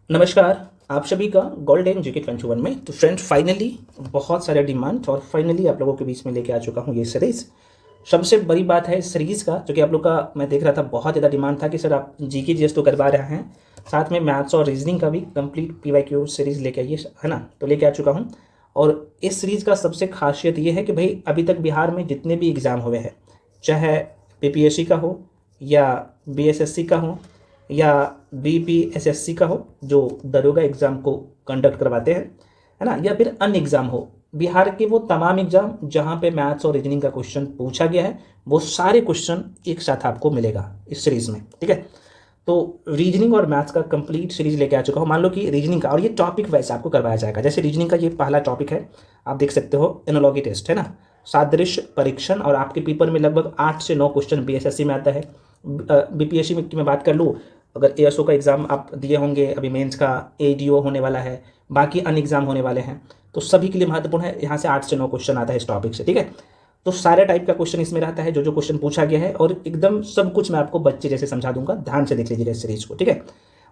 नमस्कार, आप सभी का गोल्डन जीके 21 में। तो फ्रेंड्स, फाइनली बहुत सारे डिमांड और फाइनली आप लोगों के बीच में लेके आ चुका हूँ ये सीरीज़। सबसे बड़ी बात है इस सीरीज़ का, जो कि आप लोग का मैं देख रहा था बहुत ज़्यादा डिमांड था कि सर आप जीके जीएस तो करवा रहे हैं, साथ में मैथ्स और रीजनिंग का भी कंप्लीट पीवाईक्यू सीरीज़ लेके आइए, है ना। तो लेके आ चुका हूँ। और इस सीरीज़ का सबसे खासियत ये है कि भाई अभी तक बिहार में जितने भी एग्ज़ाम हुए हैं, चाहे पीपीएससी का हो या बीएसएससी का हो या बीपीएसएससी का हो, जो दरोगा एग्ज़ाम को कंडक्ट करवाते हैं, है ना, या फिर अन्य एग्ज़ाम हो, बिहार के वो तमाम एग्ज़ाम जहाँ पे मैथ्स और रीजनिंग का क्वेश्चन पूछा गया है, वो सारे क्वेश्चन एक साथ आपको मिलेगा इस सीरीज़ में, ठीक है। तो रीजनिंग और मैथ्स का कंप्लीट सीरीज लेके आ चुका हूँ। मान लो कि रीजनिंग का, और ये टॉपिक वाइज आपको करवाया जाएगा। जैसे रीजनिंग का ये पहला टॉपिक है, आप देख सकते हो, एनालॉजी टेस्ट, है ना, सादृश्य परीक्षण, और आपके पेपर में लगभग 8 से 9 क्वेश्चन बीएसएससी में आता है। बीपीएससी में की मैं बात कर लूँ, अगर एएसओ का एग्ज़ाम आप दिए होंगे, अभी मेंस का एडीओ होने वाला है, बाकी अन्य एग्ज़ाम होने वाले हैं, तो सभी के लिए महत्वपूर्ण है। यहाँ से 8 से 9 क्वेश्चन आता है इस टॉपिक से, ठीक है। तो सारे टाइप का क्वेश्चन इसमें रहता है, जो जो क्वेश्चन पूछा गया है, और एकदम सब कुछ मैं आपको बच्चे जैसे समझा दूंगा। ध्यान से देख लीजिएगा इस सीरीज को, ठीक है।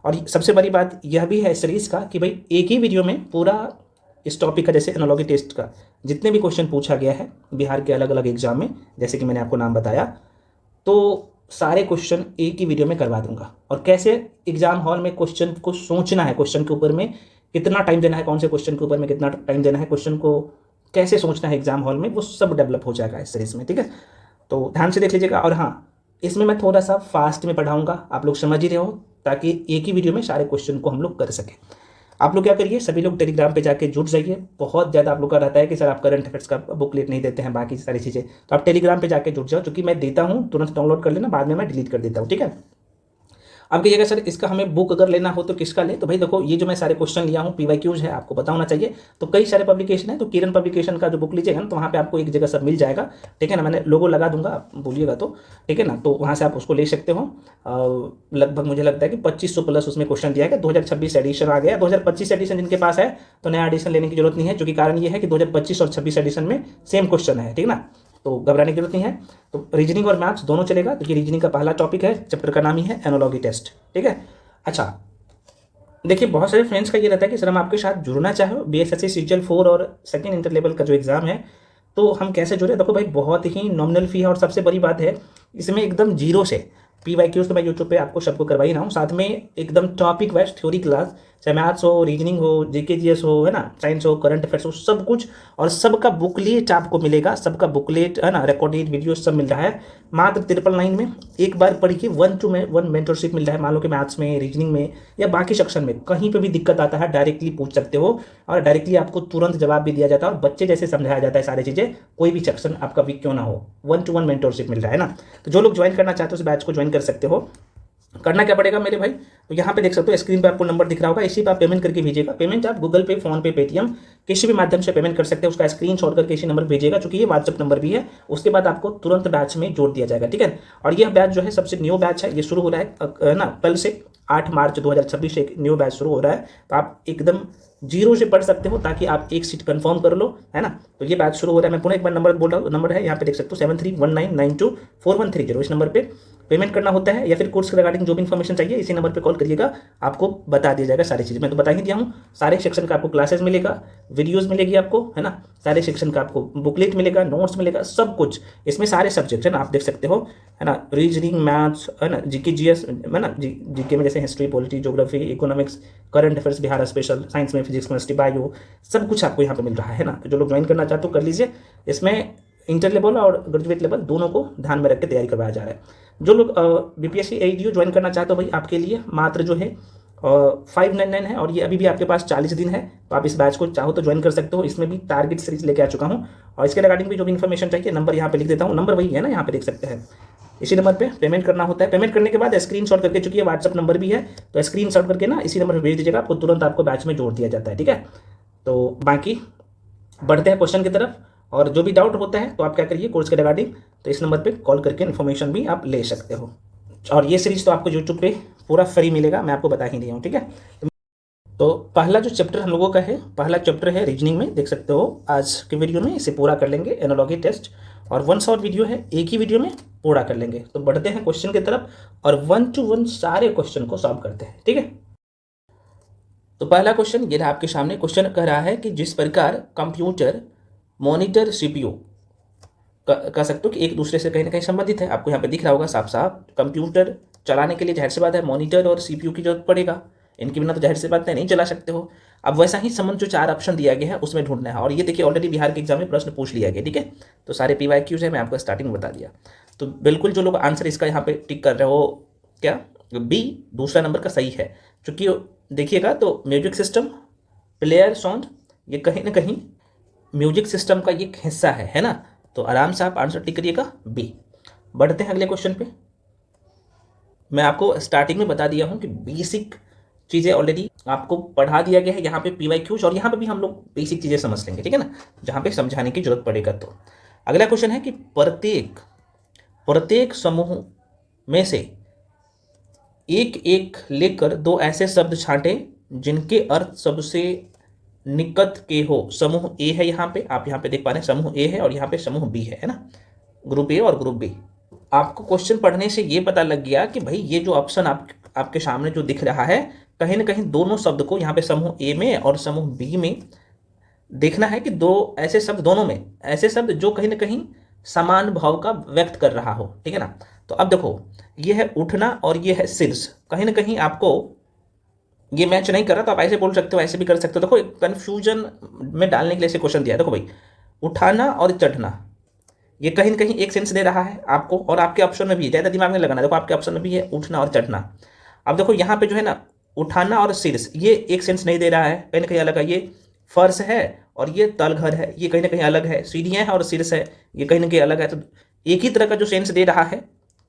और सबसे बड़ी बात यह भी है इस सीरीज का कि भाई एक ही वीडियो में पूरा इस टॉपिक का, जैसे एनालॉजी टेस्ट का जितने भी क्वेश्चन पूछा गया है बिहार के अलग अलग एग्जाम में, जैसे कि मैंने आपको नाम बताया, तो सारे क्वेश्चन एक ही वीडियो में करवा दूंगा। और कैसे एग्जाम हॉल में क्वेश्चन को सोचना है, क्वेश्चन के ऊपर में कितना टाइम देना है, कौन से क्वेश्चन के ऊपर में कितना टाइम देना है, क्वेश्चन को कैसे सोचना है एग्जाम हॉल में, वो सब डेवलप हो जाएगा इस सीरीज में, ठीक है। तो ध्यान से देख लीजिएगा। और हाँ, इसमें मैं थोड़ा सा फास्ट में पढ़ाऊंगा, आप लोग समझ ही रहे हो, ताकि एक ही वीडियो में सारे क्वेश्चन को हम लोग कर सकें। आप लोग क्या करिए, सभी लोग टेलीग्राम पे जाके जुट जाइए। बहुत ज़्यादा आप लोग का रहता है कि सर आप करंट अफेयर्स का बुकलेट नहीं देते हैं, बाकी सारी चीज़ें, तो आप टेलीग्राम पे जाके जुट जाओ, क्योंकि मैं देता हूँ तुरंत डाउनलोड कर लेना, बाद में मैं डिलीट कर देता हूँ, ठीक है। अब कहिएगा सर इसका हमें बुक अगर लेना हो तो किसका ले, तो भाई देखो, ये जो मैं सारे क्वेश्चन लिया हूँ पीवाईक्यूज है, आपको पता होना चाहिए। तो कई सारे पब्लिकेशन है, तो किरण पब्लिकेशन का जो बुक लीजिएगा ना, तो वहाँ पे आपको एक जगह सब मिल जाएगा, ठीक है ना। मैंने लोगो लगा दूंगा, आप बोलिएगा तो, ठीक है ना। तो वहाँ से आप उसको ले सकते हो। लगभग मुझे लगता है कि 2500 प्लस उसमें क्वेश्चन दिया गया। 2026 एडिशन आ गया, 2025 एडिशन जिनके पास है तो नया एडिशन लेने की जरूरत नहीं है, क्योंकि कारण ये है कि 2025 और 26 एडिशन में सेम क्वेश्चन है, ठीक ना। तो घबराने की जरूरत नहीं है। तो रीजनिंग और मैथ्स दोनों चलेगा। तो ये रीजनिंग का पहला टॉपिक है, चैप्टर का नाम ही है एनालॉजी टेस्ट, ठीक है। अच्छा, देखिए बहुत सारे फ्रेंड्स का ये रहता है कि सर हम आपके साथ जुड़ना चाहे, बीएसएससी सीजीएल 4 और सेकंड इंटर लेवल का जो एग्जाम है, तो हम कैसे जुड़े। देखो भाई, बहुत ही नॉमिनल फी है, और सबसे बड़ी बात है इसमें एकदम जीरो से पीवाईक्यूज तो मैं यूट्यूब पे आपको सबको करवा ही रहा हूँ, साथ में एकदम टॉपिक वाइज थ्योरी क्लास, चाहे मैथ्स हो, रीजनिंग हो, जीके जीएस हो, है ना, साइंस हो, करंट अफेयर्स हो, सब कुछ। और सबका बुकलेट आपको मिलेगा, सबका बुकलेट, है ना, रिकॉर्डेड वीडियो सब मिल रहा है मात्र 999 में। एक बार पढ़िए, 1-to-1 मेंटरशिप मिल रहा है। मान लो कि मैथ्स में, रीजनिंग में या बाकी सेक्शन में कहीं पे भी दिक्कत आता है, डायरेक्टली पूछ सकते हो, और डायरेक्टली आपको तुरंत जवाब भी दिया जाता है, और बच्चे जैसे समझाया जाता है सारी चीज़ें, कोई भी सेक्शन आपका वीक क्यों ना हो। 1-to-1 मेंटरशिप मिल रहा है ना। तो जो लोग ज्वाइन करना चाहते हो उस बैच को ज्वाइन कर सकते हो। करना क्या पड़ेगा मेरे भाई, तो यहाँ पे देख सकते हो, स्क्रीन पे आपको नंबर दिख रहा होगा, इसी पे आप पेमेंट करके भेजिएगा। पेमेंट आप गूगल पे, फोन पे, पेटीएम, किसी भी माध्यम से पेमेंट कर सकते हैं। उसका स्क्रीनशॉट करके इसी नंबर भेजिएगा, चूंकि ये व्हाट्सएप नंबर भी है। उसके बाद आपको तुरंत बैच में जोड़ दिया जाएगा, ठीक है। और यह बैच जो है सबसे न्यू बैच है, ये शुरू हो रहा है ना, कल से 8 मार्च 2026 से एक न्यू बैच शुरू हो रहा है। तो आप एकदम जीरो से पढ़ सकते हो, ताकि आप एक सीट कंफर्म कर लो, है ना। तो ये बैच शुरू हो रहा है। मैं पुनः एक बार नंबर बोल रहा हूँ, नंबर है यहाँ पे देख सकते हो, 7319924130। इस नंबर पे पेमेंट करना होता है, या फिर कोर्स के रिगार्डिंग जो भी इन्फॉर्मेशन चाहिए इसी नंबर पे कॉल करिएगा, आपको बता दिया जाएगा सारी चीज़। मैं तो बता ही दिया हूँ, सारे सेक्शन का आपको क्लासेस मिलेगा, वीडियोस मिलेगी आपको, है ना, सारे सेक्शन का आपको बुकलेट मिलेगा, नोट्स मिलेगा, सब कुछ इसमें, सारे सब्जेक्ट है ना, आप देख सकते हो, है ना, रीजनिंग, मैथ्स, है ना, जीके जीएस, है ना, जीके में जैसे history, polity, geography, economics, current affairs Bihar special, science में फिजिक्स, केमिस्ट्री, बायो, सब कुछ आपको यहाँ पे मिल रहा है ना। तो जो लोग ज्वाइन करना चाहते हो कर लीजिए। इसमें इंटर लेवल और ग्रेजुएट लेवल दोनों को ध्यान में रख के तैयारी करवाया जा रहा है। जो लोग बीपीएससी एडीओ ज्वाइन करना चाहते हो, भाई आपके लिए मात्र जो है 599 है, और ये अभी भी आपके पास 40 दिन है। तो आप इस बैच को चाहो तो ज्वाइन कर सकते हो। इसमें भी टारगेट सीरीज लेके आ चुका हूँ, और इसके रिगार्डिंग भी जो भी इन्फॉर्मेशन चाहिए, नंबर यहाँ पे लिख देता हूँ, नंबर वही है ना, यहाँ पे देख सकते हैं। इसी नंबर पे पेमेंट करना होता है। पेमेंट करने के बाद स्क्रीनशॉट करके, चूंकि ये व्हाट्सअप नंबर भी है, तो स्क्रीनशॉट करके ना इसी नंबर पर भेज दीजिएगा, आपको तुरंत आपको बैच में जोड़ दिया जाता है, ठीक है। तो बाकी बढ़ते हैं क्वेश्चन की तरफ। और जो भी डाउट होता है तो आप क्या करिए, कोर्स के रिगार्डिंग, तो इस नंबर पे कॉल करके इन्फॉर्मेशन भी आप ले सकते हो। और ये सीरीज तो आपको यूट्यूब पे पूरा फ्री मिलेगा, मैं आपको बता ही दिया हूँ, ठीक है। तो पहला जो चैप्टर हम लोगों का है, पहला चैप्टर है रीजनिंग में, देख सकते हो आज के वीडियो में इसे पूरा कर लेंगे, एनालॉजी टेस्ट। और 1 शॉर्ट वीडियो है, एक ही वीडियो में पूरा कर लेंगे। तो बढ़ते हैं क्वेश्चन की तरफ, और 1-to-1 सारे क्वेश्चन को सॉल्व करते हैं, ठीक है। तो पहला क्वेश्चन ये रहा आपके सामने। क्वेश्चन कह रहा है कि जिस प्रकार कंप्यूटर मॉनिटर सीपीयू कह सकते हो कि एक दूसरे से कहीं ना कहीं संबंधित है। आपको यहाँ पे दिख रहा होगा साफ साफ, कंप्यूटर चलाने के लिए जाहिर सी बात है मॉनिटर और सीपीयू की जरूरत पड़ेगा, इनके बिना तो जाहिर सी बात है नहीं चला सकते हो। अब वैसा ही संबंध जो 4 ऑप्शन दिया गया है उसमें ढूंढना है, और ये देखिए ऑलरेडी बिहार के एग्जाम में प्रश्न पूछ लिया गया, ठीक है। तो सारे PYQs है, मैं आपको स्टार्टिंग में बता दिया। तो बिल्कुल जो लोग आंसर इसका यहाँ पे टिक कर रहे हो, क्या बी दूसरा नंबर का सही है। चूंकि देखिएगा तो म्यूजिक सिस्टम, प्लेयर साउंड, ये कहीं ना कहीं म्यूजिक सिस्टम का एक हिस्सा है ना। तो आराम से आप आंसर टिक करिएगा बी। बढ़ते हैं अगले क्वेश्चन पे। मैं आपको स्टार्टिंग में बता दिया हूं कि बेसिक चीज़ें ऑलरेडी आपको पढ़ा दिया गया है यहाँ पे PYQs, और यहाँ पे भी हम लोग बेसिक चीज़ें समझ लेंगे, ठीक है ना, जहाँ पे समझाने की जरूरत पड़ेगा। तो अगला क्वेश्चन है कि प्रत्येक समूह में से एक एक लेकर 2 ऐसे शब्द छांटे जिनके अर्थ सबसे निकट के हो। समूह ए है, यहाँ पे आप यहाँ पे देख पा रहे हैं समूह ए है, और यहाँ पे समूह बी है ना, ग्रुप ए और ग्रुप बी। आपको क्वेश्चन पढ़ने से ये पता लग गया कि भाई ये जो ऑप्शन आपके सामने जो दिख रहा है, कहीं ना कहीं दोनों शब्द को यहाँ पे समूह ए में और समूह बी में देखना है कि 2 ऐसे शब्द, दोनों में ऐसे शब्द जो कहीं ना कहीं समान भाव का व्यक्त कर रहा हो, ठीक है ना। तो अब देखो ये है उठना और ये है शीर्ष, कहीं ना कहीं आपको ये मैच नहीं कर रहा, तो आप ऐसे बोल सकते हो, ऐसे भी कर सकते हो। देखो कंफ्यूजन में डालने के लिए ऐसे क्वेश्चन दिया है। देखो भाई उठाना और चढ़ना, ये कहीं ना कहीं एक सेंस दे रहा है आपको, और आपके ऑप्शन में भी ज़्यादा दिमाग नहीं लगाना। देखो आपके ऑप्शन में भी है उठना और चढ़ना। अब देखो यहाँ पे जो है ना उठाना और शीर्ष, ये एक सेंस नहीं दे रहा है, कहीं ना कहीं अलग है। ये फर्श है और ये तलघर है, ये कहीं ना कहीं अलग है। सीढ़ियाँ हैं और शीर्ष है, ये कहीं ना कहीं अलग है। तो एक ही तरह का जो सेंस दे रहा है,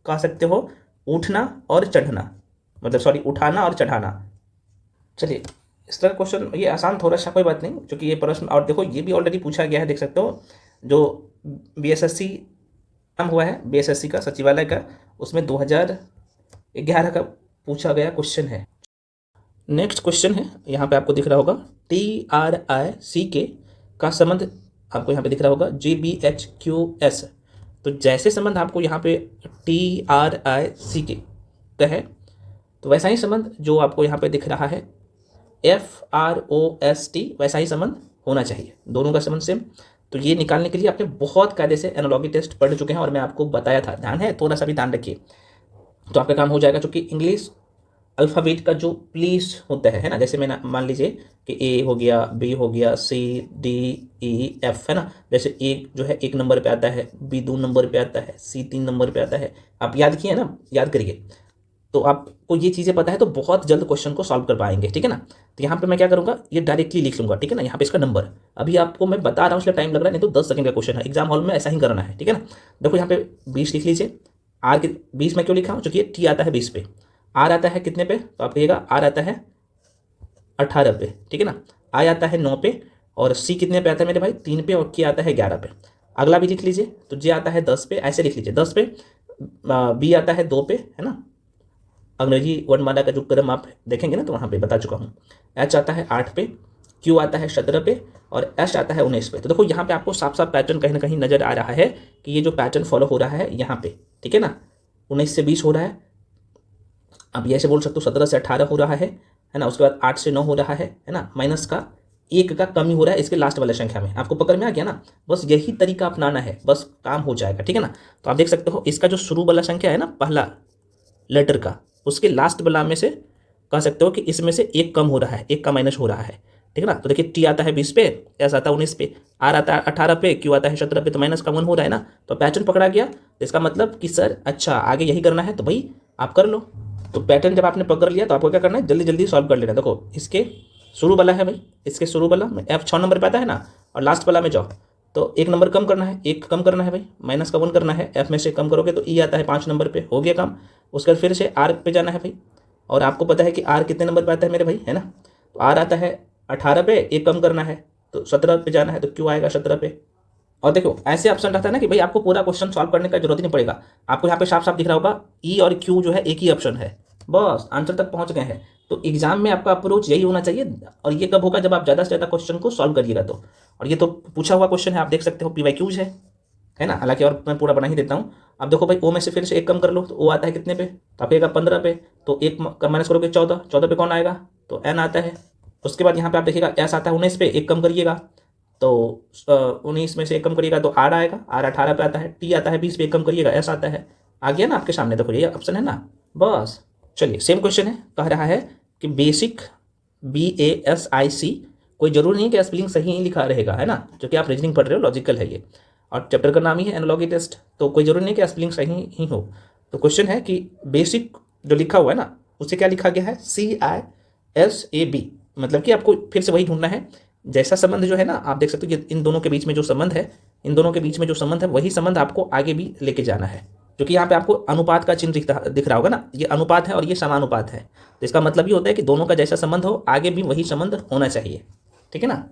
कह सकते हो उठना और चढ़ना, मतलब सॉरी उठाना और चढ़ाना। चलिए इस तरह क्वेश्चन, ये आसान थोड़ा सा, कोई बात नहीं, क्योंकि ये प्रश्न, और देखो ये भी ऑलरेडी पूछा गया है, देख सकते हो जो BSSC नाम हुआ है, BSSC का सचिवालय का, उसमें 2011 का पूछा गया क्वेश्चन है। नेक्स्ट क्वेश्चन है, यहाँ पे आपको दिख रहा होगा TRICK का संबंध, आपको यहाँ पे दिख रहा होगा GBHQS। तो जैसे संबंध आपको यहाँ पे TRICK का है, तो वैसा ही संबंध जो आपको यहाँ पे दिख रहा है FROST, वैसा ही संबंध होना चाहिए, दोनों का संबंध सेम। तो ये निकालने के लिए आपने बहुत कायदे से एनालॉगी टेस्ट पढ़ चुके हैं, और मैं आपको बताया था, ध्यान है, थोड़ा सा भी ध्यान रखिए तो आपका काम हो जाएगा। क्योंकि इंग्लिश अल्फ़ाबेट का जो प्लीज होता है ना, जैसे मैं मान लीजिए कि A हो गया, B हो गया, C D E F है ना, जैसे A जो है 1 नंबर पे आता है, B 2 नंबर पे आता है, C 3 नंबर पे आता है। आप याद किए ना, याद करिए, तो आपको ये चीज़ें पता है तो बहुत जल्द क्वेश्चन को सॉल्व कर पाएंगे, ठीक है ना। तो यहाँ पे मैं क्या करूँगा, ये डायरेक्टली लिख लूँगा, ठीक है ना। यहाँ पे इसका नंबर अभी आपको मैं बता रहा हूँ, इसलिए टाइम लग रहा है, नहीं तो 10 सेकंड का क्वेश्चन है, एग्जाम हॉल में ऐसा ही करना है, ठीक है ना। देखो यहाँ पे 20 लिख लीजिए। आर के 20 में क्यों लिखा हूँ, क्योंकि ये T आता है 20 पे, आर आता है कितने पे, तो आप कहिएगा आर आता है 18 पे, ठीक है ना। आई आता है 9 पे, और सी कितने पे आता है मेरे भाई, 3 पे, और के आता है 11 पे। अगला भी लिख लीजिए, तो जे आता है 10 पे, ऐसे लिख लीजिए 10 पे, बी आता है 2 पे, है ना। अंग्रेजी वर्णमाला का जो क्रम आप देखेंगे ना, तो वहाँ पे बता चुका हूँ। एच आता है 8 पे, क्यू आता है 17 पे, और एस आता है 19 पे। तो देखो यहाँ पे आपको साफ साफ पैटर्न कहीं ना कहीं नजर आ रहा है कि ये जो पैटर्न फॉलो हो रहा है यहाँ पे, ठीक है ना। 19 से 20 हो रहा है, अब ये ऐसे बोल सकते हो 17 से 18 हो रहा है ना। उसके बाद 8 से 9 हो रहा है ना। माइनस का 1 का कमी हो रहा है इसके लास्ट वाले संख्या में। आपको पकड़ में आ गया ना, बस यही तरीका अपनाना है, बस काम हो जाएगा, ठीक है ना। तो आप देख सकते हो इसका जो शुरू वाला संख्या है ना, पहला लेटर का, उसके लास्ट वाला में से कह सकते हो कि इसमें से 1 कम हो रहा है, 1 का माइनस हो रहा है, ठीक है ना। तो देखिए टी आता है 20 पे, एस आता है 19 पे, आर आता है 18 पे, क्यू आता है 17 पे, तो माइनस का 1 हो रहा है ना। तो पैटर्न पकड़ा गया, तो इसका मतलब कि सर अच्छा आगे यही करना है, तो भाई आप कर लो। तो पैटर्न जब आपने पकड़ लिया तो आपको क्या करना है, जल्दी जल्दी सॉल्व कर लेना। देखो इसके शुरू वाला है भाई, इसके शुरू वाला में F 6 नंबर पे आता है ना, और लास्ट वाला में जाओ तो 1 नंबर कम करना है, 1 कम करना है भाई, माइनस का 1 करना है। F में से कम करोगे तो E आता है 5 नंबर पे, हो गया काम। उसके बाद फिर से R पे जाना है भाई, और आपको पता है कि R कितने नंबर पे आता है मेरे भाई, है ना। तो R आता है 18 पे, 1 कम करना है तो 17 पे जाना है, तो क्यों आएगा 17 पे। और देखो ऐसे ऑप्शन रहता है ना कि भाई आपको पूरा क्वेश्चन सॉल्व करने का जरूरत ही नहीं पड़ेगा। आपको यहाँ पे साफ साफ दिख रहा होगा E और Q जो है एक ही ऑप्शन है, बस आंसर तक पहुंच गए हैं। तो एग्जाम में आपका अप्रोच यही होना चाहिए, और ये कब होगा, जब आप ज़्यादा से ज़्यादा क्वेश्चन को सॉल्व करिएगा तो। और ये तो पूछा हुआ क्वेश्चन है, आप देख सकते हो PYQs है ना, हालांकि और मैं पूरा बना ही देता हूँ। अब देखो भाई O में से फिर से 1 कम कर लो, तो O आता है कितने पे, तो आप कहेगा 15 पे, तो 1 का माइनस करोगे 14, 14 पे कौन आएगा, तो N आता है उसके बाद यहाँ पे आप देखिएगा एस आता है 19 पे, एक कम करिएगा तो 19 में से एक कम करिएगा तो आर आएगा, आर 18 पे आता है, टी आता है 20 पे, एक कम करिएगा एस आता है। आ गया ना आपके सामने, देखो ये ऑप्शन है ना, बस। चलिए सेम क्वेश्चन है, कह रहा है कि बेसिक BASIC, कोई जरूरी नहीं कि स्पेलिंग सही ही लिखा रहेगा, है ना, जो कि आप रीजनिंग पढ़ रहे हो, लॉजिकल है ये, और चैप्टर का नाम ही है एनालॉजी टेस्ट, तो कोई जरूरी नहीं कि स्पेलिंग सही ही हो। तो क्वेश्चन है कि बेसिक जो लिखा हुआ है ना, उससे क्या लिखा गया है, CISAB, मतलब कि आपको फिर से वही ढूंढना है जैसा संबंध जो है ना, आप देख सकते हो कि इन दोनों के बीच में जो संबंध है, इन दोनों के बीच में जो संबंध है वही संबंध आपको आगे भी लेके जाना है। क्योंकि यहाँ पे आपको अनुपात का चिन्ह दिख रहा होगा ना, ये अनुपात है और ये समानुपात है, तो इसका मतलब ये होता है कि दोनों का जैसा संबंध हो आगे भी वही संबंध होना चाहिए, ठीक है ना।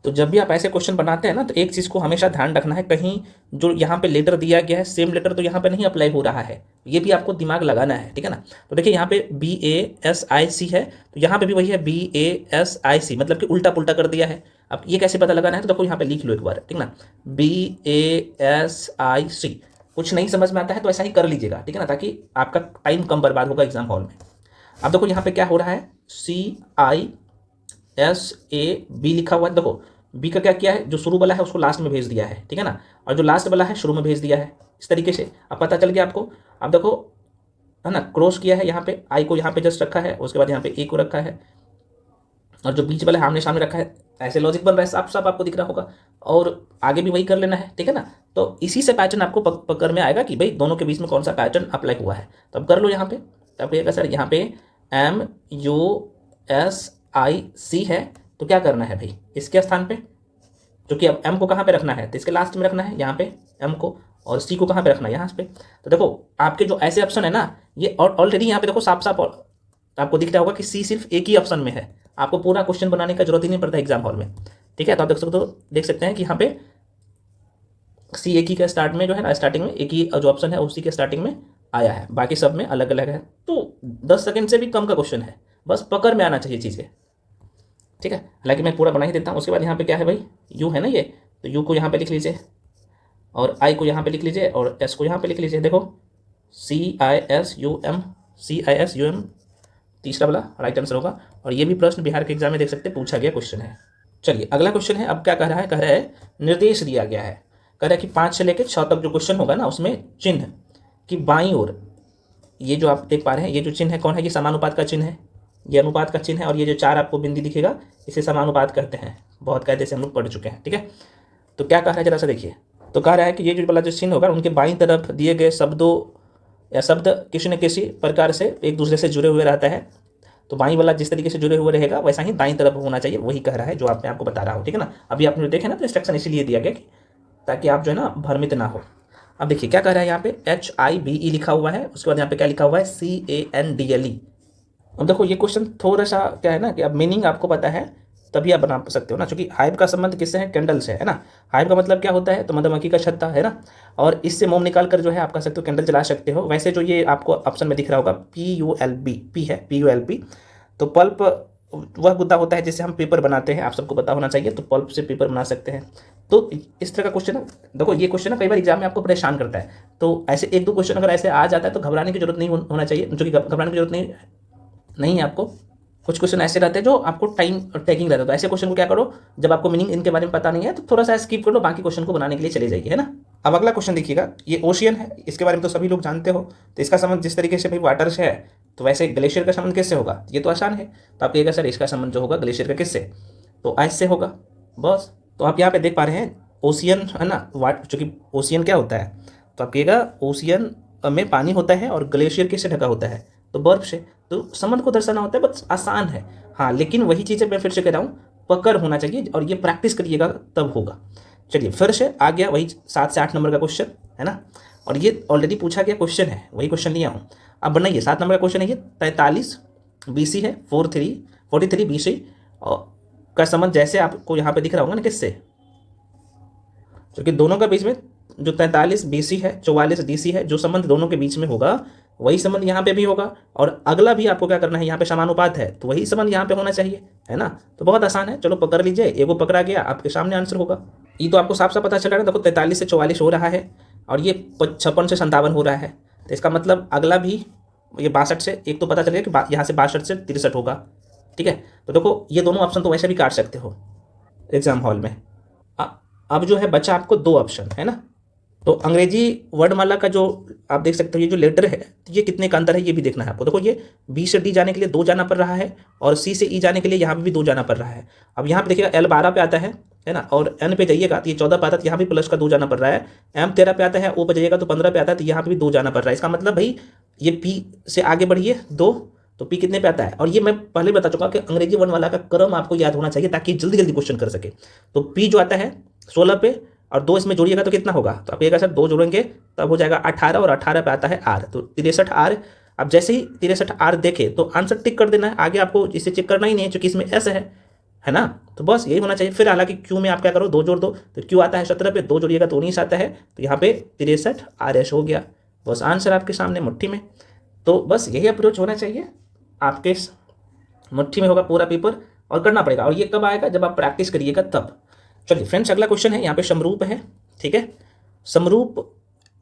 तो जब भी आप ऐसे क्वेश्चन बनाते हैं ना, तो एक चीज़ को हमेशा ध्यान रखना है, कहीं जो यहाँ पे लेटर दिया गया है सेम लेटर तो यहाँ पे नहीं अप्लाई हो रहा है, ये भी आपको दिमाग लगाना है, ठीक है ना। तो देखिए यहाँ पे BASIC है, तो यहाँ पे भी वही है BASIC, मतलब कि उल्टा पुल्टा कर दिया है। अब ये कैसे पता लगाना है, तो देखो यहाँ पे लिख लो एक बार, ठीक ना, BASIC। कुछ नहीं समझ में आता है तो ऐसा ही कर लीजिएगा, ठीक है ना, ताकि आपका टाइम कम बर्बाद होगा एग्जाम हॉल में। अब देखो यहाँ पे क्या हो रहा है, CISAB लिखा हुआ है, देखो बी का क्या किया है, जो शुरू वाला है उसको लास्ट में भेज दिया है, ठीक है ना, और जो लास्ट वाला है शुरू में भेज दिया है, इस तरीके से अब पता चल गया आपको। अब देखो है ना, क्रॉस किया है यहाँ पे, आई को यहाँ पे जस्ट रखा है, उसके बाद यहाँ पे ए को रखा है, और जो बीच वाला है आमने सामने रखा है, ऐसे लॉजिक बन रहा है, साफ साफ आपको दिख रहा होगा, और आगे भी वही कर लेना है, ठीक है ना। तो इसी से पैटर्न आपको पकड़ में आएगा कि भाई दोनों के बीच में कौन सा पैटर्न अप्लाई हुआ है। तो अब कर लो यहाँ पे, तब कहिएगा सर यहाँ पे MUSIC है, तो क्या करना है भाई, इसके स्थान पे, क्योंकि अब M को कहाँ पे रखना है, तो इसके लास्ट में रखना है यहाँ पे M को, और C को कहाँ पे रखना है, यहाँ पे। तो देखो आपके जो ऐसे ऑप्शन है ना, ये ऑलरेडी यहाँ पे देखो साफ साफ आपको दिख रहा होगा कि C सिर्फ एक ही ऑप्शन में है, आपको पूरा क्वेश्चन बनाने का जरूरत ही नहीं पड़ता एग्जाम हॉल में, ठीक है। तो आप देख सकते हैं कि यहाँ पे C एक ही का स्टार्ट में जो है ना, स्टार्टिंग में एक ही जो ऑप्शन है उसी के स्टार्टिंग में आया है, बाकी सब में अलग अलग है। तो 10 सेकंड से भी कम का क्वेश्चन है, बस पकड़ में आना चाहिए चीज़ें, ठीक है। हालांकि मैं पूरा बना ही देता हूँ। उसके बाद यहाँ पे क्या है भाई, यू है ना ये, तो यू को यहाँ पे लिख लीजिए, और आई को यहाँ पे लिख लीजिए, और एस को यहाँ पे लिख लीजिए। देखो CISUM तीसरा वाला राइट आंसर होगा, और ये भी प्रश्न बिहार के एग्जाम में देख सकते हैं पूछा गया क्वेश्चन है। चलिए अगला क्वेश्चन है, अब क्या कह रहा है, कह रहा है निर्देश दिया गया है, कह रहा है कि 5 से लेकर 6 तक जो क्वेश्चन होगा ना, उसमें चिन्ह की बाईं ओर, ये जो आप देख पा रहे हैं, ये जो चिन्ह है कौन है, ये समानुपात का चिन्ह है, ये अनुपात का चिन्ह है, और ये जो 4 आपको बिंदी दिखेगा इसे समानुपात कहते हैं, बहुत कायदे से हम लोग पढ़ चुके हैं, ठीक है। तो क्या कह रहा है जरा सा देखिए, तो कह रहा है कि ये जो वाला जो चिन्ह होगा उनके बाईं तरफ दिए गए शब्दों या शब्द किसी न किसी प्रकार से एक दूसरे से जुड़े हुए रहता है, तो बाईं वाला जिस तरीके से जुड़े हुए रहेगा वैसा ही दाईं तरफ होना चाहिए, वही कह रहा है जो मैं आपको बता रहा हूँ, ठीक है ना। अभी आपने देखे ना, तो इंस्ट्रक्शन इसीलिए दिया गया कि ताकि आप जो है ना भ्रमित ना हो। अब देखिए क्या कह रहा है, यहाँ पे HIBE लिखा हुआ है, उसके बाद यहाँ पे क्या लिखा हुआ है, CANDLE। अब देखो ये क्वेश्चन थोड़ा सा क्या है ना, कि अब मीनिंग आपको पता है तभी आप बना सकते हो ना, क्योंकि हाइव का संबंध किससे है, कैंडल से, है ना। हाइव का मतलब क्या होता है, तो मधुमक्खी का छत्ता, है ना, और इससे मोम निकाल कर जो है आप कह सकते हो कैंडल जला सकते हो। वैसे जो ये आपको ऑप्शन में दिख रहा होगा PULB, P है PULP, तो पल्प वह गुद्दा होता है जिससे हम पेपर बनाते हैं, आप सबको पता होना चाहिए, तो पल्प से पेपर बना सकते हैं। तो इस तरह का क्वेश्चन है, देखो ये क्वेश्चन ना कई बार एग्जाम में आपको परेशान करता है, तो ऐसे 1-2 क्वेश्चन अगर ऐसे आ जाता है तो घबराने की जरूरत नहीं होना चाहिए, जो कि घबराने की जरूरत नहीं है आपको। कुछ क्वेश्चन ऐसे रहते हैं जो आपको टाइम टेकिंग रहता है, तो ऐसे क्वेश्चन को क्या करो, जब आपको मीनिंग इनके बारे में पता नहीं है तो थोड़ा सा स्किप कर लो, बाकी क्वेश्चन को बनाने के लिए चले जाइए, है ना। अब अगला क्वेश्चन देखिएगा, ये ओशियन है, इसके बारे में तो सभी लोग जानते हो, तो इसका संबंध जिस तरीके से भाई वाटर से है, तो वैसे ग्लेशियर का संबंध किससे होगा, ये तो आसान है। तो आप कहिएगा सर इसका संबंध जो होगा ग्लेशियर का किससे, तो आइस से होगा, बस। तो आप यहाँ पे देख पा रहे हैं ओशियन, है ना, चूँकि ओशियन क्या होता है, तो आप कहिएगा ओशियन में पानी होता है और ग्लेशियर किससे ढका होता है, तो बर्फ से। तो संबंध को दर्शाना होता है, बस आसान है, हाँ। लेकिन वही चीज़ें मैं फिर से कह रहा हूँ, पकड़ होना चाहिए, और ये प्रैक्टिस करिएगा तब होगा। चलिए फिर से आ गया वही 7 से 8 नंबर का क्वेश्चन, है ना, और ये ऑलरेडी पूछा गया क्वेश्चन है, वही क्वेश्चन लिया हूँ। अब बनाइए, 7 नंबर का क्वेश्चन है ये, 43 BC है, 43 BC और का संबंध जैसे आपको यहाँ पे दिख रहा होगा ना, किससे, क्योंकि दोनों के बीच में जो 43 BC है, 44 DC है, जो संबंध दोनों के बीच में होगा वही संबंध यहाँ पे भी होगा, और अगला भी आपको क्या करना है, यहाँ पे समानुपात है तो वही संबंध यहाँ पे होना चाहिए, है ना। तो बहुत आसान है, चलो पकड़ लीजिए, एगो पकड़ा गया, आपके सामने आंसर होगा। ये तो आपको साफ साफ पता चल रहा है, देखो 43 से 44 हो रहा है, और ये 56 से 57 हो रहा है, तो इसका मतलब अगला भी ये 62 से, एक तो पता चल गया कि यहाँ से 62 से 63 होगा, ठीक है। तो देखो ये दोनों ऑप्शन तो वैसे भी काट सकते हो एग्जाम हॉल में। अब जो है बचा आपको दो ऑप्शन, है ना। तो अंग्रेजी वर्णमाला का जो आप देख सकते हो ये जो लेटर है, ये कितने का अंतर है ये भी देखना है आपको। देखो ये बी से डी जाने के लिए 2 जाना पड़ रहा है और सी से ई जाने के लिए यहाँ पे भी 2 जाना पड़ रहा है। अब यहाँ पे देखिएगा एल 12 पे आता है ना, और एन पे जाइएगा तो ये 14 पे आता है, तो यहाँ भी प्लस का 2 जाना पड़ रहा है। एम 13 पे आता है, ओ पे जाइएगा तो 15 पे आता है, तो यहाँ पे भी 2 जाना पड़ रहा है। इसका मतलब भाई ये पी से आगे बढ़िए 2, तो पी कितने पे आता है। और ये मैं पहले बता चुका कि अंग्रेजी वर्णमाला का क्रम आपको याद होना चाहिए ताकि जल्दी जल्दी क्वेश्चन कर सके। तो पी जो आता है 16 पे और 2 इसमें जोड़िएगा तो कितना होगा, तो आप कहिएगा सर 2 जोड़ेंगे तब हो जाएगा 18 और 18 पे आता है आर, तो 63 आर। अब जैसे ही 63 आर देखे तो आंसर टिक कर देना है, आगे आपको इसे चेक करना ही नहीं है क्योंकि इसमें एस है ना। तो बस यही होना चाहिए। फिर हालांकि क्यू में आप क्या करो 2 जोड़ दो, तो क्यू आता है 17 पे, 2 जोड़िएगा तो 19 आता है, तो यहाँ पे 63 आर एस हो गया। बस आंसर आपके सामने मुट्ठी में। तो बस यही अप्रोच होना चाहिए, आपके मुट्ठी में होगा पूरा पेपर और करना पड़ेगा। और ये कब आएगा, जब आप प्रैक्टिस करिएगा तब। चलिए फ्रेंड्स अगला क्वेश्चन है, यहाँ पे समरूप है, ठीक है। समरूप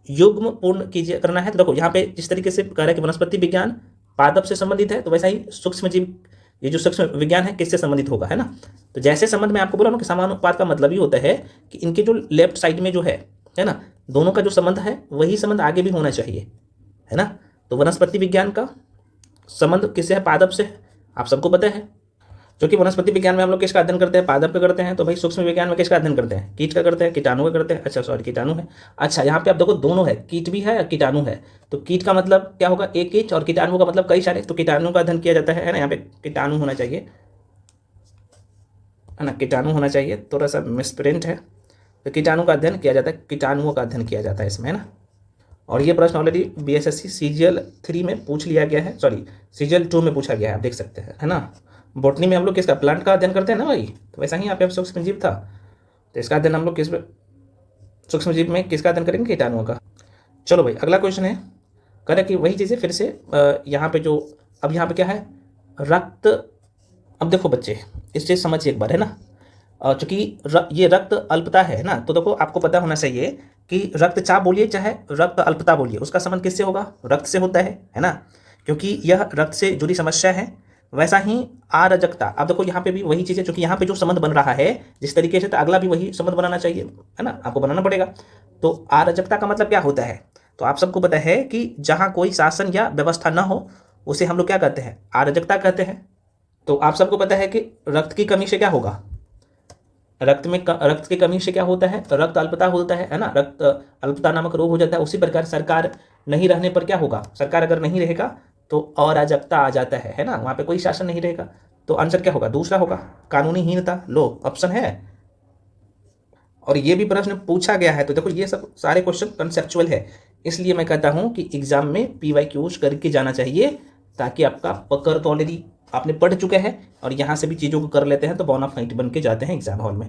युग्म पूर्ण कीजिए करना है। तो देखो यहाँ पे जिस तरीके से कह रहा है कि वनस्पति विज्ञान पादप से संबंधित है, तो वैसा ही सूक्ष्म जीव, ये जो सूक्ष्म विज्ञान है किससे संबंधित होगा, है ना। तो जैसे संबंध में आपको बोला ना कि समानुपात का मतलब ही होता है कि इनके जो लेफ्ट साइड में जो है ना, दोनों का जो संबंध है वही संबंध आगे भी होना चाहिए, है ना। तो वनस्पति विज्ञान का संबंध किससे है, पादप से, आप सबको पता है। क्योंकि वनस्पति विज्ञान में हम लोग किसका अध्ययन करते हैं, पादप का करते हैं। तो भाई सूक्ष्म विज्ञान में किसका अध्ययन करते हैं, कीट का करते हैं, कीटाणु का करते हैं। अच्छा सॉरी कीटाणु है। अच्छा यहाँ पे आप देखो दोनों है, कीट भी है और कीटाणु है। तो कीट का मतलब क्या होगा, एक कीट, और कीटाणु का मतलब कई सारे। तो कीटाणु का अध्ययन किया जाता है ना, यहाँ पे कीटाणु होना चाहिए, है ना, कीटाणु होना चाहिए, थोड़ा सा मिसप्रिंट है। तो कीटाणु का अध्ययन किया जाता है, कीटाणुओं का अध्ययन किया जाता है इसमें, है ना। और ये प्रश्न ऑलरेडी BSSC CGL 3 में पूछ लिया गया है, सॉरी CGL 2 में पूछा गया है, आप देख सकते हैं, है ना। बॉटनी में हम लोग किसका, प्लांट का अध्ययन करते हैं ना भाई, तो वैसा ही यहाँ पे सूक्ष्म जीव था, तो इसका अध्ययन हम लोग किस सूक्ष्म जीव में किसका अध्ययन करेंगे, कीटाणुओं का। चलो भाई अगला क्वेश्चन है, करें कि वही चीज़ें फिर से यहाँ पे जो अब यहाँ पे क्या है, रक्त। अब देखो बच्चे इस चीज़ समझिए एक बार, है ना। चूंकि ये रक्त अल्पता है ना, तो देखो आपको पता होना चाहिए कि रक्तचाप बोलिए चाहे रक्त अल्पता बोलिए, उसका संबंध किससे होगा, रक्त से होता है ना। क्योंकि यह रक्त से जुड़ी समस्या है। वैसा ही आरजकता, अब देखो यहाँ पे भी वही चीज़ है, क्योंकि यहाँ पे जो संबंध बन रहा है जिस तरीके से, तो अगला भी वही संबंध बनाना चाहिए, है ना, आपको बनाना पड़ेगा। तो आरजकता का मतलब क्या होता है, तो आप सबको पता है कि जहाँ कोई शासन या व्यवस्था न हो उसे हम लोग क्या कहते हैं, अराजकता कहते हैं। तो आप सबको पता है कि रक्त की कमी से क्या होगा, रक्त की कमी से क्या होता है, रक्त अल्पता होता है ना, रक्त अल्पता नामक रोग हो जाता है। उसी प्रकार सरकार नहीं रहने पर क्या होगा, सरकार अगर नहीं रहेगा तो अराजकता आ जाता है ना, वहाँ पे कोई शासन नहीं रहेगा। तो आंसर क्या होगा, दूसरा होगा, कानूनीहीनता। लो ऑप्शन है, और ये भी प्रश्न पूछा गया है। तो देखो ये सब सारे क्वेश्चन कंसेप्चुअल है, इसलिए मैं कहता हूँ कि एग्जाम में PYQs करके जाना चाहिए, ताकि आपका पकड़ तो ऑलरेडी आपने पढ़ चुके हैं और यहाँ से भी चीज़ों को कर लेते हैं, तो बोनाफाइड बन के जाते हैं एग्जाम हॉल में।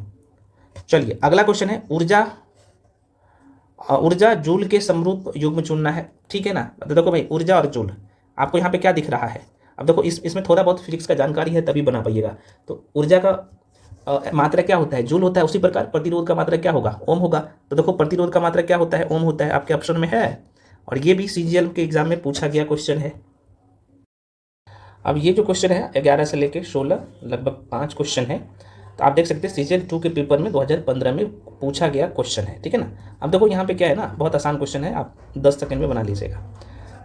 चलिए अगला क्वेश्चन है, ऊर्जा जूल के समरूप युग्म चुनना है, ठीक है ना। तो देखो भाई ऊर्जा और जूल, आपको यहाँ पे क्या दिख रहा है। अब देखो इसमें थोड़ा बहुत फिजिक्स का जानकारी है तभी बना पाइएगा। तो ऊर्जा का मात्रा क्या होता है, जूल होता है। उसी प्रकार प्रतिरोध का मात्रा क्या होगा, ओम होगा। तो देखो प्रतिरोध का मात्रा क्या होता है, ओम होता है, आपके ऑप्शन में है। और ये भी CGL के एग्जाम में पूछा गया क्वेश्चन है। अब ये जो क्वेश्चन है 11 से लेकर 16 लगभग 5 क्वेश्चन है। तो आप देख सकते हैं CGL 2 के पेपर में 2015 में पूछा गया क्वेश्चन है, ठीक है ना। अब देखो यहाँ पे क्या है ना, बहुत आसान क्वेश्चन है, आप 10 सेकंड में बना लीजिएगा।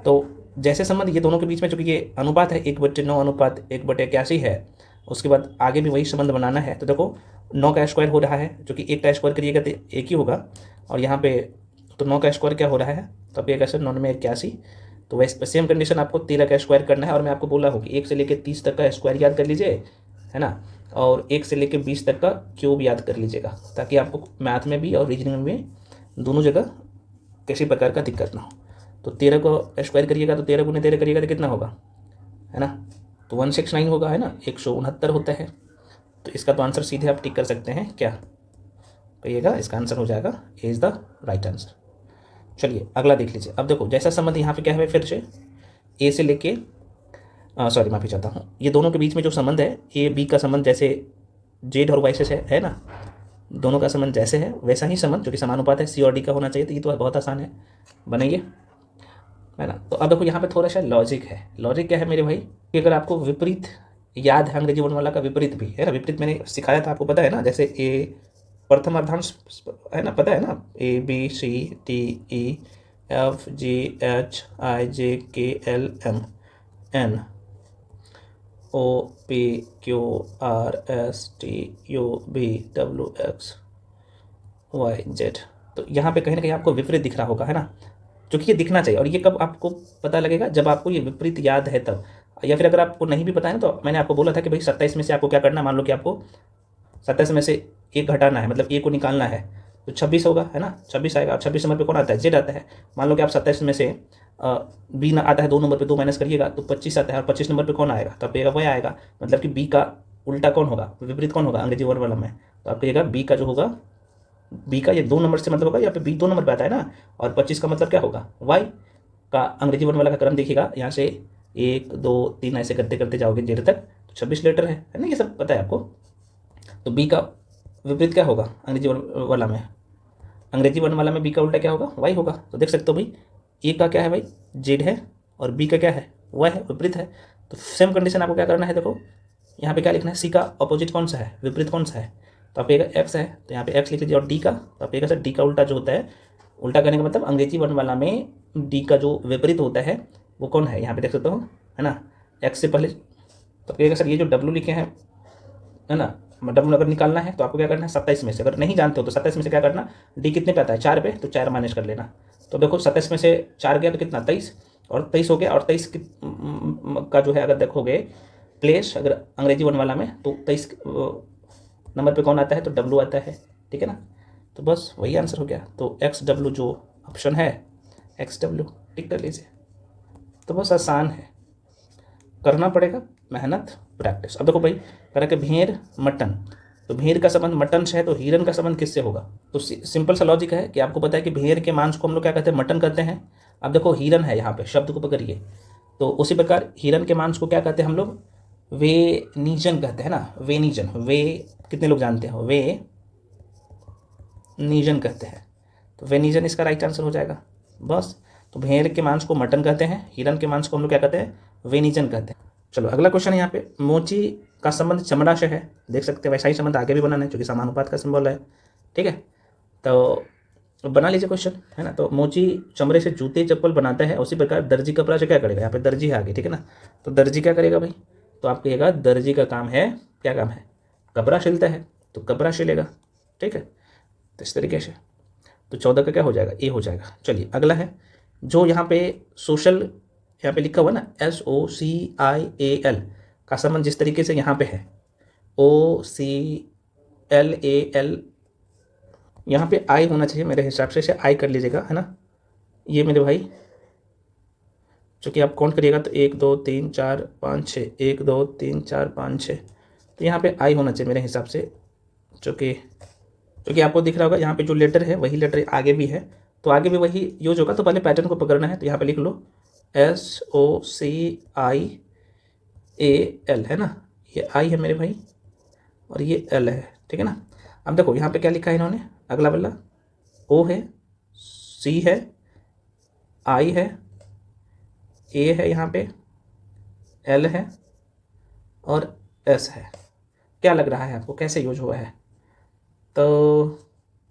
तो जैसे संबंध ये दोनों के बीच में, चूँकि ये अनुपात है 1/9 अनुपात 1/81 है, उसके बाद आगे भी वही संबंध बनाना है। तो देखो 9 का स्क्वायर हो रहा है, जो कि 1 का स्क्वायर करिएगा तो 1 ही होगा। और यहाँ पे तो 9 का स्क्वायर क्या हो रहा है, तो अब 1 ऐसे 9 में 81। तो वैसे सेम कंडीशन आपको 13 का स्क्वायर करना है। और मैं आपको बोला हूँ कि 1 से लेकर 30 तक का स्क्वायर याद कर लीजिए, है ना। और 1 से लेकर 20 तक का क्यूब याद कर लीजिएगा, ताकि आपको मैथ में भी और रीजनिंग में दोनों जगह किसी प्रकार का दिक्कत ना हो। तो 13 को स्क्वायर करिएगा तो 13 गुने 13 करिएगा तो कितना होगा, है ना। तो 169 होगा, है ना, 169 होता है। तो इसका तो आंसर सीधे आप टिक कर सकते हैं, क्या कहिएगा, इसका आंसर हो जाएगा A is the right answer. चलिए अगला देख लीजिए। अब देखो जैसा संबंध यहाँ पे क्या है, फिर से ए से लेके सॉरी माफ़ी चाहता हूँ, ये दोनों के बीच में जो संबंध है AB का संबंध जैसे जेड और वाई से है ना, दोनों का संबंध जैसे है वैसा ही संबंध, जो कि समानुपात है C और D का होना चाहिए। तो ये तो बहुत आसान है, बनाइए, है ना। तो अब देखो यहाँ पे थोड़ा सा लॉजिक है। लॉजिक क्या है मेरे भाई, कि अगर आपको विपरीत याद है अंग्रेजी वर्णमाला का विपरीत भी है ना, विपरीत मैंने सिखाया था आपको, पता है ना, जैसे ए प्रथम अर्धांश है ना, पता है ना, ABCDEFGHIJKLMN OPQRSTUVWXYZ। तो यहाँ पे कहीं ना कहीं आपको विपरीत दिख रहा होगा, है ना, क्योंकि ये दिखना चाहिए। और ये कब आपको पता लगेगा, जब आपको ये विपरीत याद है तब। या फिर अगर आपको नहीं भी पता है ना, तो मैंने आपको बोला था कि भाई 27 में से आपको क्या करना है, मान लो कि आपको 27 में से एक घटाना है, मतलब ए को निकालना है, तो 26 होगा, है ना, 26 आएगा। और 26 नंबर पे कौन आता है, जेड आता है। मान लो कि आप 27 में से बी ना आता है, 2 नंबर पे 2 माइनस करिएगा तो 25 आता है, और 25 नंबर पे कौन आएगा, तो आप कहिएगा वह आएगा। मतलब कि बी का उल्टा कौन होगा, विपरीत कौन होगा अंग्रेजी वर्णमाला में, तो आप कहिएगा बी का जो होगा, बी का ये 2 नंबर से मतलब होगा, यहाँ पे बी 2 नंबर पे आता है ना, और 25 का मतलब क्या होगा, वाई का अंग्रेजी वर्णमाला का क्रम देखिएगा, यहाँ से 1 2 3 ऐसे करते करते जाओगे जेड तक, तो 26 लेटर है ना, ये सब पता है आपको। तो बी का विपरीत क्या होगा अंग्रेजी वर्णमाला में, अंग्रेजी वर्णमाला में बी का उल्टा क्या होगा, वाई होगा। तो देख सकते हो भाई, ए का क्या है भाई, जेड है, और बी का क्या है, वाई है, विपरीत है। तो सेम कंडीशन आपको क्या करना है, देखो यहाँ पे क्या लिखना है, सी का अपोजिट कौन सा है, विपरीत कौन सा है, तो आप एक्स है, तो यहाँ पे एक्स लिख लीजिए। और डी का, तो आप सर डी का उल्टा जो होता है, उल्टा करने का मतलब अंग्रेजी वर्णमाला में डी का जो विपरीत होता है वो कौन है, यहाँ पे देख सकते हो, है ना, एक्स से पहले। तो कहिएगा सर ये जो डब्लू लिखे हैं, है ना, डब्लू अगर निकालना है तो आपको क्या करना है, 27 में से, अगर नहीं जानते हो तो 27 में से क्या करना, डी कितने पे आता है, 4 पे, तो 4 माइनस कर लेना। तो देखो 27 में से 4 गया तो कितना, 23, और 23 हो गया। और 23 का जो है अगर देखोगे प्लेस अगर अंग्रेजी वर्णमाला में, तो 23 नंबर पे कौन आता है, तो डब्लू आता है, ठीक है ना। तो बस वही आंसर हो गया। तो एक्स डब्लू जो ऑप्शन है, एक्स डब्लू टिक कर लीजिए। तो बस आसान है, करना पड़ेगा मेहनत, प्रैक्टिस। अब देखो भाई, कह रहा कि भेड़ मटन, तो भेड़ का संबंध मटन से है, तो हिरन का संबंध किससे होगा। तो सिंपल सा लॉजिक है कि आपको पता है कि भेड़ के मांस को हम लोग क्या कहते हैं, मटन कहते हैं। अब देखो हिरन है यहाँ पे, शब्द को पकड़िए, तो उसी प्रकार हिरन के मांस को क्या कहते हैं हम लोग, वे नीजन कहते हैं ना, वे नीजन, वे कितने लोग जानते हो, वे नीजन कहते हैं। तो वे नीजन इसका राइट आंसर हो जाएगा बस। तो भेड़ के मांस को मटन कहते हैं, हिरन के मांस को हम लोग क्या कहते हैं, वे नीजन कहते हैं। चलो अगला क्वेश्चन है यहाँ पे, मोची का संबंध चमड़ा से है, देख सकते हैं वैसा ही संबंध आगे भी बनाना है क्योंकि समानुपात का सिंबल है, ठीक है। तो बना लीजिए क्वेश्चन, है ना। तो मोची चमड़े से जूते चप्पल बनाता है, उसी प्रकार दर्जी कपड़ा से क्या करेगा, यहाँ पे दर्जी है आगे, ठीक है ना। तो दर्जी क्या करेगा भाई, तो आप कहिएगा दर्जी का काम है, क्या काम है, कपड़ा सिलता है, तो कपड़ा सिलेगा, ठीक है। तो इस तरीके से तो 14 का क्या हो जाएगा, ए हो जाएगा। चलिए अगला है, जो यहाँ पे सोशल यहाँ पे लिखा हुआ ना, SOCIAL का संबंध जिस तरीके से यहाँ पे है, OCLAL, यहाँ पे आई होना चाहिए मेरे हिसाब से आई कर लीजिएगा, है ना। ये मेरे भाई चूँकि आप काउंट करिएगा तो 1 2 3 4 5 6, 1 2 3 4 5 6, तो यहाँ पे आई होना चाहिए मेरे हिसाब से, क्योंकि आपको दिख रहा होगा यहाँ पे जो लेटर है वही लेटर आगे भी है, तो आगे भी वही यूज होगा। तो पहले पैटर्न को पकड़ना है, तो यहाँ पे लिख लो SOCIAL, है ना, ये आई है मेरे भाई और ये एल है, ठीक है ना। अब देखो यहाँ पे क्या लिखा है इन्होंने, अगला वाला O है, C है, I है, A है, यहाँ पे L है और S है। क्या लग रहा है आपको कैसे यूज हुआ है, तो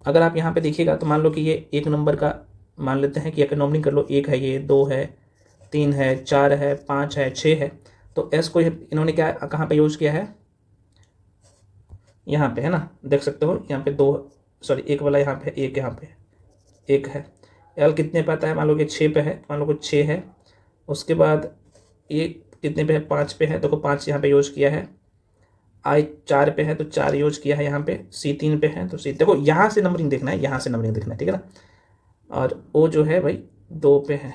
अगर आप यहाँ पे देखिएगा तो मान लो कि ये 1 नंबर का मान लेते हैं कि इकोनॉमिक कर लो, 1 है, ये 2 है, 3 है, 4 है, 5 है, 6 है। तो एस को इन्होंने क्या कहाँ पे यूज़ किया है, यहाँ पे, है ना, देख सकते हो यहाँ पे 2 सॉरी 1 वाला यहाँ पे, 1 यहाँ पे 1 है। एल कितने पे आता है, मान लो कि 6 पे है, मान लो कि 6 है। उसके बाद ये कितने पे है, 5 पे है, देखो 5 यहाँ पे यूज़ किया है। आई 4 पे है तो 4 यूज किया है यहाँ पे। सी 3 पे है तो सी, देखो यहाँ से नंबरिंग देखना है, यहाँ से नंबरिंग देखना है, ठीक है ना। और ओ जो है भाई 2 पे है,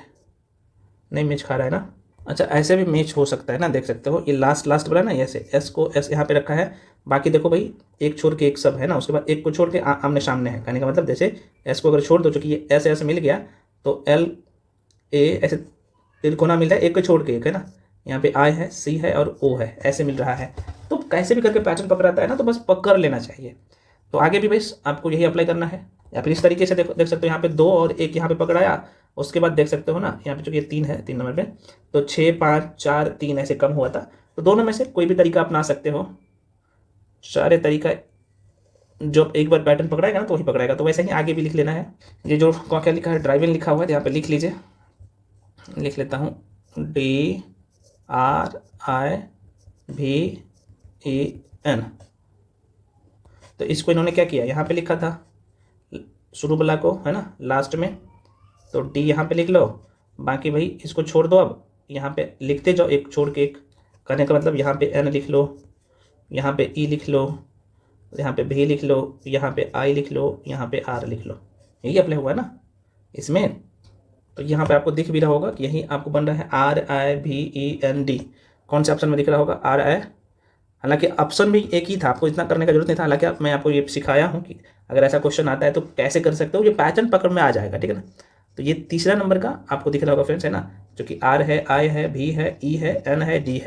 नहीं मैच खा रहा है ना। अच्छा ऐसे भी मैच हो सकता है ना, देख सकते हो ये लास्ट वाला ना, ऐसे एस को एस यहाँ पे रखा है, बाकी देखो भाई एक छोड़ के एक सब है ना, उसके बाद एक को छोड़ के आमने सामने है, कहने का मतलब जैसे एस को अगर छोड़ दो, चूँकि ये एस मिल गया तो एल ए ऐसे तिरकोना मिल रहा है, एक को छोड़ के एक, है ना। यहाँ पे आई है, सी है और ओ है, ऐसे मिल रहा है। तो कैसे भी करके पैटर्न पकड़ाता है ना, तो बस पकड़ लेना चाहिए। तो आगे भी बस आपको यही अप्लाई करना है, या फिर इस तरीके से देख सकते हो यहाँ पे 2 और 1 यहाँ पे पकड़ाया, उसके बाद देख सकते हो ना यहाँ पे जो ये 3 है, 3 नंबर पे, तो 6 5 4 3 ऐसे कम हुआ था, तो दोनों में से कोई भी तरीका अपना सकते हो, सारे तरीका जो एक बार पैटर्न पकड़ाएगा ना तो वही पकड़ाएगा। तो वैसे ही आगे भी लिख लेना है। ये जो क्या लिखा है, ड्राइव इन लिखा हुआ है, यहाँ पे लिख लीजिए, लिख लेता हूँ DRIVEN। तो इसको इन्होंने क्या किया, यहाँ पे लिखा था शुरू वाला को, है ना, लास्ट में, तो डी यहाँ पे लिख लो, बाकी भाई इसको छोड़ दो। अब यहाँ पे लिखते जाओ, एक छोड़ के एक, करने का मतलब यहाँ पे एन लिख लो, यहाँ पे ई लिख लो, यहाँ पे भी लिख लो, यहाँ पे आई लिख लो, यहाँ पे आर लिख लो। यही अप्लाई हुआ है ना इसमें। तो यहाँ पे आपको दिख भी रहा होगा कि यही आपको बन रहा है RIVEN। कौन से ऑप्शन में दिख रहा होगा, RI। हालांकि ऑप्शन भी एक ही था, आपको इतना करने का जरूरत नहीं था। हालांकि मैं आपको ये सिखाया हूँ कि अगर ऐसा क्वेश्चन आता है तो कैसे कर सकते हो, ये पैटर्न पकड़ में आ जाएगा, ठीक है ना। तो ये तीसरा नंबर का आपको दिख रहा होगा फ्रेंड्स, है ना, जो कि R है, I है, V है, E है, N है, D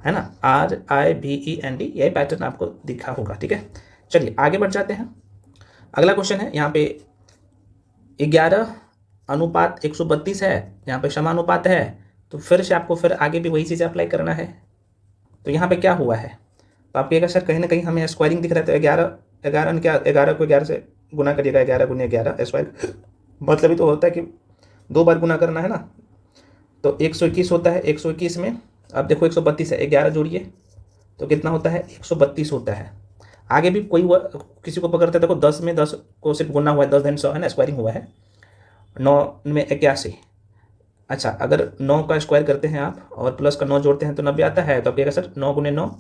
है ना, RIVEND, यही पैटर्न आपको दिखा होगा, ठीक है। चलिए आगे बढ़ जाते हैं। अगला क्वेश्चन है, यहाँ पे 11:132 है, यहाँ पे समानुपात है। तो फिर से आपको फिर आगे भी वही चीज़ अप्लाई करना है। तो यहाँ पे क्या हुआ है, तो आप कहिएगा सर कहीं ना कहीं हमें स्क्वायरिंग दिख रहा है। तो 11 क्या, 11 को 11 से गुना करिएगा, 11 गुने 11 स्क्वायर, मतलब ही तो होता है कि 2 बार गुना करना है ना। तो 121 होता है, 121 में अब देखो 132 है, 11 जोड़िए तो कितना होता है, 132 होता है। आगे भी कोई किसी को पकड़ते देखो 10 में 10 को सिर्फ गुना हुआ है, 10 धन 100 है ना, स्क्वायरिंग हुआ है। 9 में 81। अच्छा, अगर 9 का स्क्वायर करते हैं आप और प्लस का 9 जोड़ते हैं तो 90 आता है। तो आप कहिएगा सर 9 गुने 9,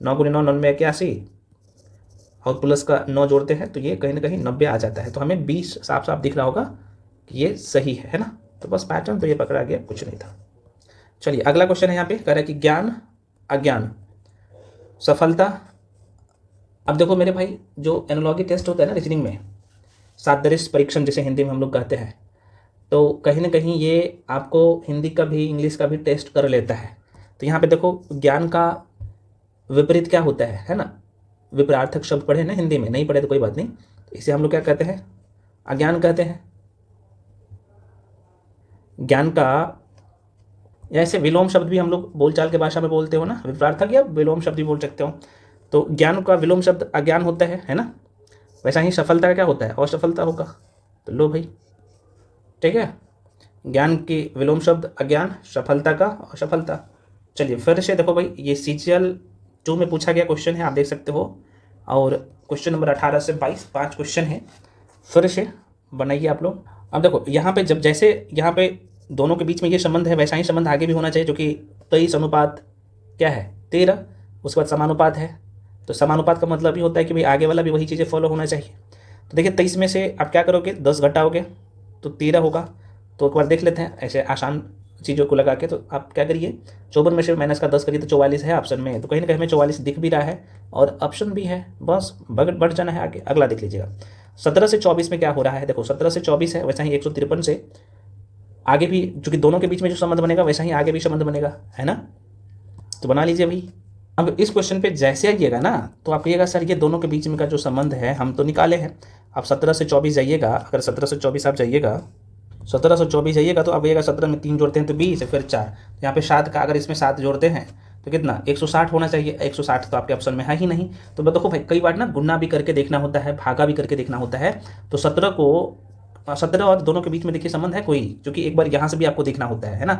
9 गुने 9, 9 में 81, और प्लस का 9 जोड़ते हैं तो ये कहीं ना कहीं 90 आ जाता है। तो हमें 20 साफ साफ दिख रहा होगा कि ये सही है ना। तो बस पैटर्न तो ये पकड़ा गया, कुछ नहीं था। चलिए अगला क्वेश्चन है, यहाँ पे कह रहा है कि ज्ञान अज्ञान सफलता। अब देखो मेरे भाई, जो एनालॉजी टेस्ट होता है ना रीजनिंग में, सादृश्य परीक्षण जिसे हिंदी में हम लोग कहते हैं, तो कहीं ना कहीं ये आपको हिंदी का भी इंग्लिश का भी टेस्ट कर लेता है। तो यहाँ पे देखो ज्ञान का विपरीत क्या होता है ना, विपरीतार्थक शब्द पढ़े ना हिंदी में, नहीं पढ़े तो कोई बात नहीं। तो इसे हम लोग क्या कहते हैं, अज्ञान कहते हैं। ज्ञान का, ऐसे विलोम शब्द भी हम लोग बोलचाल के भाषा में बोलते हो ना, विपरीतार्थक या विलोम शब्द भी बोल सकते हो। तो ज्ञान का विलोम शब्द अज्ञान होता है ना। वैसा ही सफलता का क्या होता है, असफलता होगा। तो लो भाई, ठीक है, ज्ञान की विलोम शब्द अज्ञान, सफलता का असफलता। चलिए फिर से देखो भाई, ये CGL 2 में पूछा गया क्वेश्चन है, आप देख सकते हो। और क्वेश्चन नंबर 18 से 22 5 क्वेश्चन है, फिर से बनाइए आप लोग। अब देखो यहाँ पे, जब जैसे यहाँ पे दोनों के बीच में ये संबंध है, वैसा ही संबंध आगे भी होना चाहिए, जो कि 23 अनुपात क्या है 13, उसके बाद समानुपात है। तो समानुपात का मतलब ही होता है कि भाई आगे वाला भी वही चीज़ें फॉलो होना चाहिए। तो देखिए 23 में से आप क्या करोगे, 10 घटाओगे तो 13 होगा। तो एक बार देख लेते हैं ऐसे आसान चीज़ों को लगा के। तो आप क्या करिए, 54 में से माइनस का 10 करिए तो 44 है ऑप्शन में। तो कहीं ना कहीं हमें 44 दिख भी रहा है और ऑप्शन भी है, बस बढ़ जाना है आगे। अगला देख लीजिएगा, 17 से 24 में क्या हो रहा है। देखो 17 से 24 है, वैसा ही 153 से आगे भी, चूंकि दोनों के बीच में जो संबंध बनेगा वैसा ही आगे भी संबंध बनेगा, है ना। तो बना लीजिए भाई। अब इस क्वेश्चन पे जैसे आइएगा ना, तो आप कहिएगा सर ये दोनों के बीच में का जो संबंध है हम तो निकाले हैं। आप 17 से 24 जाइएगा, अगर 17 से 24 आप जाइएगा, 17 से 24 जाइएगा तो आप कहिएगा 17 में 3 जोड़ते हैं तो 20, फिर 4, यहाँ पे 7 का अगर इसमें 7 जोड़ते हैं तो कितना 160 होना चाहिए। 160 तो आपके ऑप्शन में है ही नहीं। तो देखो भाई, कई बार ना गुणा भी करके देखना होता है, भागा भी करके देखना होता है। तो 17 और दोनों के बीच में देखिए संबंध है कोई, जो कि एक बार यहाँ से भी आपको देखना होता है ना।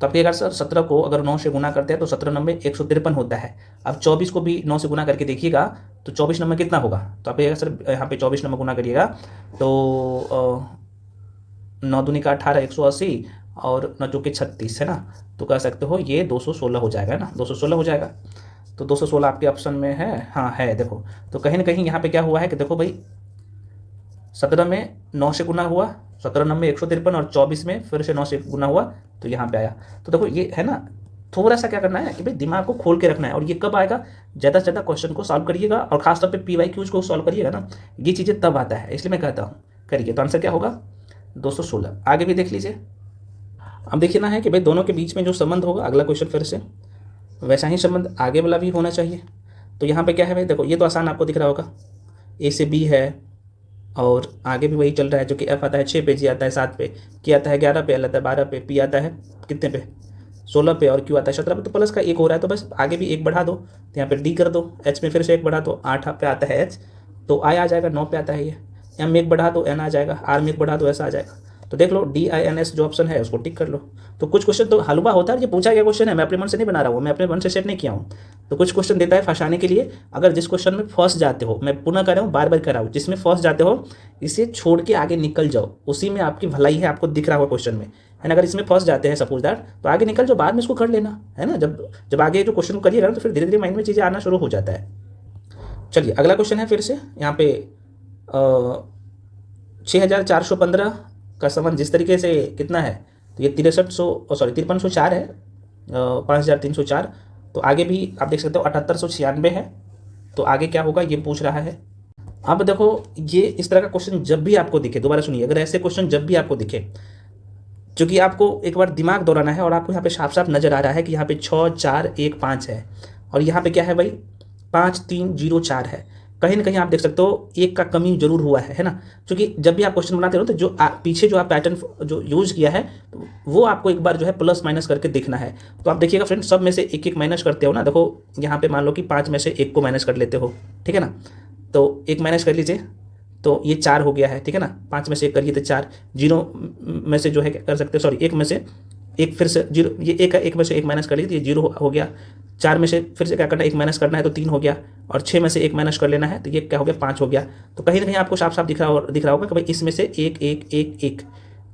तो आप कहिएगा सर 17 को अगर 9 से गुना करते हैं तो 17 नंबर 153 होता है। अब 24 को भी 9 से गुना करके देखिएगा तो 24 नंबर कितना होगा। तो आप कहिएगा सर यहाँ पे 24 नंबर गुना करिएगा तो 9 दूनी का 18, 180, और 9 चौके 36 है ना। तो कह सकते हो ये 216 हो जाएगा ना, 216 हो जाएगा। तो 216 आपके ऑप्शन में है, हाँ है। देखो तो कहीं ना कहीं यहाँ पे क्या हुआ है कि देखो भाई 17 में 9 से गुना हुआ, 17 नंबर 153, और 24 में फिर से 9 से गुना हुआ तो यहाँ पे आया। तो देखो ये है ना, थोड़ा सा क्या करना है कि भाई दिमाग को खोल के रखना है। और ये कब आएगा, ज़्यादा से ज़्यादा क्वेश्चन को सॉल्व करिएगा, और खासतौर पे PYQs को सॉल्व करिएगा ना, ये चीज़ें तब आता है। इसलिए मैं कहता हूँ करिए। तो आंसर क्या होगा 216। आगे भी देख लीजिए। अब देखिए ना है कि भाई दोनों के बीच में जो संबंध होगा, अगला क्वेश्चन फिर से वैसा ही संबंध आगे वाला भी होना चाहिए। तो यहाँ पे क्या है भाई, देखो ये तो आसान आपको दिख रहा होगा, A से B है, और आगे भी वही चल रहा है, जो कि F आता है 6 पे, G आता है 7 पे, K आता है 11 पे, L आता है 12 पे, P आता है कितने पे 16 पे और क्यू आता है 17 पे, तो प्लस का 1 हो रहा है, तो बस आगे भी 1 बढ़ा दो, तो यहाँ पे डी कर दो, एच में फिर से 1 बढ़ा दो, 8 पे आता है एच, तो आई आ जाएगा, 9 पे आता है ये, एम में 1 बढ़ा दो, एन आ जाएगा, आर में 1 बढ़ा दो, ऐसा आ जाएगा। तो देख लो DINS जो ऑप्शन है उसको टिक कर लो। तो कुछ क्वेश्चन तो हलवा होता है, ये पूछा गया क्वेश्चन है, मैं अपने मन से नहीं बना रहा हूँ, मैं अपने मन से सेट नहीं किया हूँ। तो कुछ क्वेश्चन देता है फंसाने के लिए, अगर जिस क्वेश्चन में फंस जाते हो, मैं पुनः कर रहा हूँ, बार बार कर रहा हूँ, जिसमें फंस जाते हो इसे छोड़ के आगे निकल जाओ, उसी में आपकी भलाई है, आपको दिख रहा होगा क्वेश्चन में, है ना। अगर इसमें फंस जाते हैं सपोज दैट, तो आगे निकल जाओ, बाद में इसको कर लेना, है ना। जब आगे जो क्वेश्चन करिएगा तो फिर धीरे धीरे माइंड में चीज़ें आना शुरू हो जाता है। चलिए अगला क्वेश्चन है फिर से यहाँ पे 6415 का संबंध जिस तरीके से कितना है, तो ये 5304 है, 5304। तो आगे भी आप देख सकते हो 7896 है, तो आगे क्या होगा ये पूछ रहा है। अब देखो ये इस तरह का क्वेश्चन जब भी आपको दिखे, दोबारा सुनिए, अगर ऐसे क्वेश्चन जब भी आपको दिखे, जो कि आपको एक बार दिमाग दौड़ाना है और आपको यहाँ पे साफ साफ नजर आ रहा है कि यहाँ पे 6 4 1 5 है, और यहाँ पे क्या है भाई 5 3 0 4 है, कहीं ना कहीं आप देख सकते हो एक का कमी जरूर हुआ है ना। क्योंकि जब भी आप क्वेश्चन बनाते हो तो जो पीछे जो आप पैटर्न जो यूज किया है, तो वो आपको एक बार जो है प्लस माइनस करके देखना है। तो आप देखिएगा फ्रेंड, सब में से एक एक माइनस करते हो ना, देखो यहाँ पे मान लो कि 5 में से 1 को माइनस कर लेते हो, ठीक है ना, तो 1 माइनस कर लीजिए, तो ये 4 हो गया है, ठीक है ना। 5 में से 1 करिए तो 4, 0 में से जो है कर सकते हो, सॉरी 1 में से 1 फिर से 0, ये 1 में से 1 माइनस कर लीजिए, ये 0 हो गया। 4 में से फिर से क्या करना है, 1 माइनस करना है, तो 3 हो गया, और 6 में से 1 माइनस कर लेना है, तो ये क्या हो गया 5 हो गया। तो कहीं ना कहीं आपको साफ साफ दिख रहा होगा कि भाई इसमें से 1 1 1 1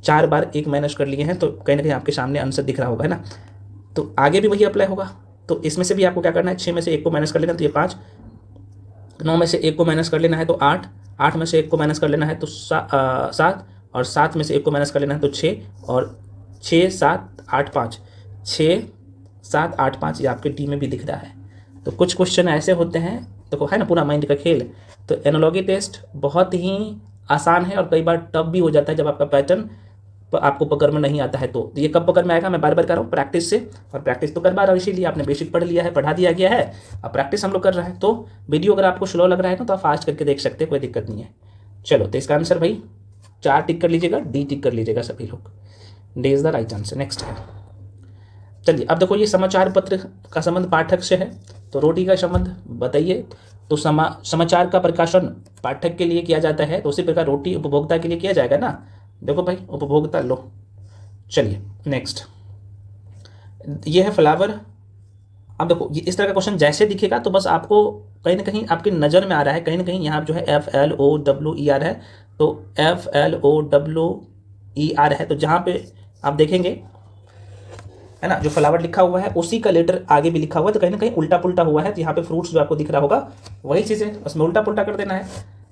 4 बार 1 माइनस कर लिए हैं, तो कहीं ना कहीं आपके सामने आंसर दिख रहा होगा, है ना। तो आगे भी वही अप्लाई होगा, तो इसमें से भी आपको क्या करना है, 6 में से 1 को माइनस कर लेना, तो ये 5, 9 में से 1 को माइनस कर लेना है तो 8, 8 में से 1 को माइनस कर लेना है तो 7, और 7 में से 1 को माइनस कर लेना है तो 6, और 6 7 8 5, 6 7 8 5 ये आपके टी में भी दिख रहा है। तो कुछ क्वेश्चन ऐसे होते हैं, देखो है ना, पूरा माइंड का खेल। तो एनालॉजी टेस्ट बहुत ही आसान है और कई बार टफ भी हो जाता है जब आपका पैटर्न आपको पकड़ में नहीं आता है। तो ये कब पकड़ में आएगा, मैं बार बार कर रहा हूँ, प्रैक्टिस से, और प्रैक्टिस तो कर पा रहा हूँ, इसीलिए आपने बेसिक पढ़ लिया है, पढ़ा दिया गया है, अब प्रैक्टिस हम लोग कर रहे हैं। तो वीडियो अगर आपको स्लो लग रहा है ना, तो आप फास्ट करके देख सकते हैं, कोई दिक्कत नहीं है। चलो तो इसका आंसर भाई 4 टिक कर लीजिएगा, डी टिक कर लीजिएगा सभी लोग, D is the right answer. Next है, चलिए अब देखो ये समाचार पत्र का संबंध पाठक से है, तो रोटी का संबंध बताइए। तो समाचार का प्रकाशन पाठक के लिए किया जाता है, तो उसी प्रकार रोटी उपभोक्ता के लिए किया जाएगा ना। देखो भाई उपभोक्ता लो। चलिए नेक्स्ट, ये है फ्लावर। अब देखो ये इस तरह का क्वेश्चन जैसे दिखेगा तो बस आपको कहीं ना कहीं आपकी नज़र में आ रहा है, कहीं ना कहीं यहाँ जो है FLOWER है, तो FLOWER है, तो जहाँ पे आप देखेंगे है ना, जो फ्लावर लिखा हुआ है उसी का लेटर आगे भी लिखा हुआ है, तो कहीं ना कहीं उल्टा पुल्टा हुआ है। तो यहाँ पे फ्रूट्स जो आपको दिख रहा होगा वही चीज़ है, उसमें उल्टा पुल्टा कर देना है,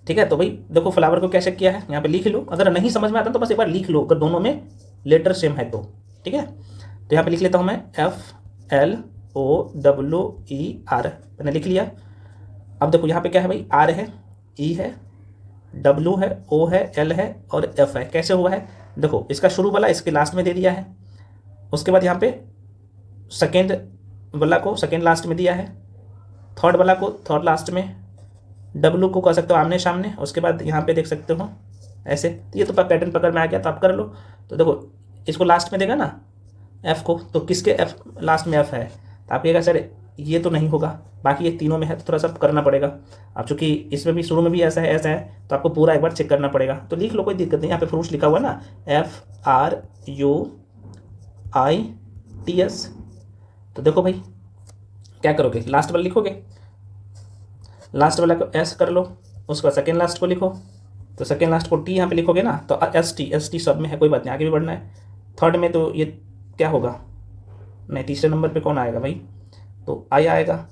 ठीक है। तो भाई देखो फ्लावर को कैसे किया है, यहाँ पे लिख लो, अगर नहीं समझ में आता तो बस एक बार लिख लो, अगर दोनों में लेटर सेम है तो, ठीक है। तो यहाँ पे लिख लेता हूँ मैं FLOWER, मैंने लिख लिया। अब देखो यहाँ पे क्या है भाई, R है, E है, W है, O है, L है और F है। कैसे हुआ है, देखो इसका शुरू वाला इसके लास्ट में दे दिया है, उसके बाद यहाँ पे सेकेंड वाला को सेकेंड लास्ट में दिया है, थर्ड वाला को थर्ड लास्ट में, W को कर सकते हो आमने सामने, उसके बाद यहाँ पे देख सकते हो ऐसे। तो ये तो पैटर्न पकड़ में आ गया, तो आप कर लो। तो देखो इसको लास्ट में देगा ना F को, तो किसके F लास्ट में F है, तो आप कहेगा सर ये तो नहीं होगा, बाकी ये तीनों में है, तो थोड़ा सा करना पड़ेगा। अब चूंकि इसमें भी शुरू में भी ऐसा है तो आपको पूरा एक बार चेक करना पड़ेगा। तो लिख लो, कोई दिक्कत नहीं। यहाँ पे फ्रूट्स लिखा हुआ ना, FRUITS। तो देखो भाई क्या करोगे, लास्ट वाला लिखोगे, लास्ट वाला को S कर लो, उसके बाद सेकेंड लास्ट को लिखो, तो सेकेंड लास्ट को T यहाँ पे लिखोगे ना, तो ST सब में है, कोई बात नहीं, आगे भी बढ़ना है। थर्ड में तो ये क्या होगा, नहीं तीसरे नंबर पे कौन आएगा भाई, तो I आएगा।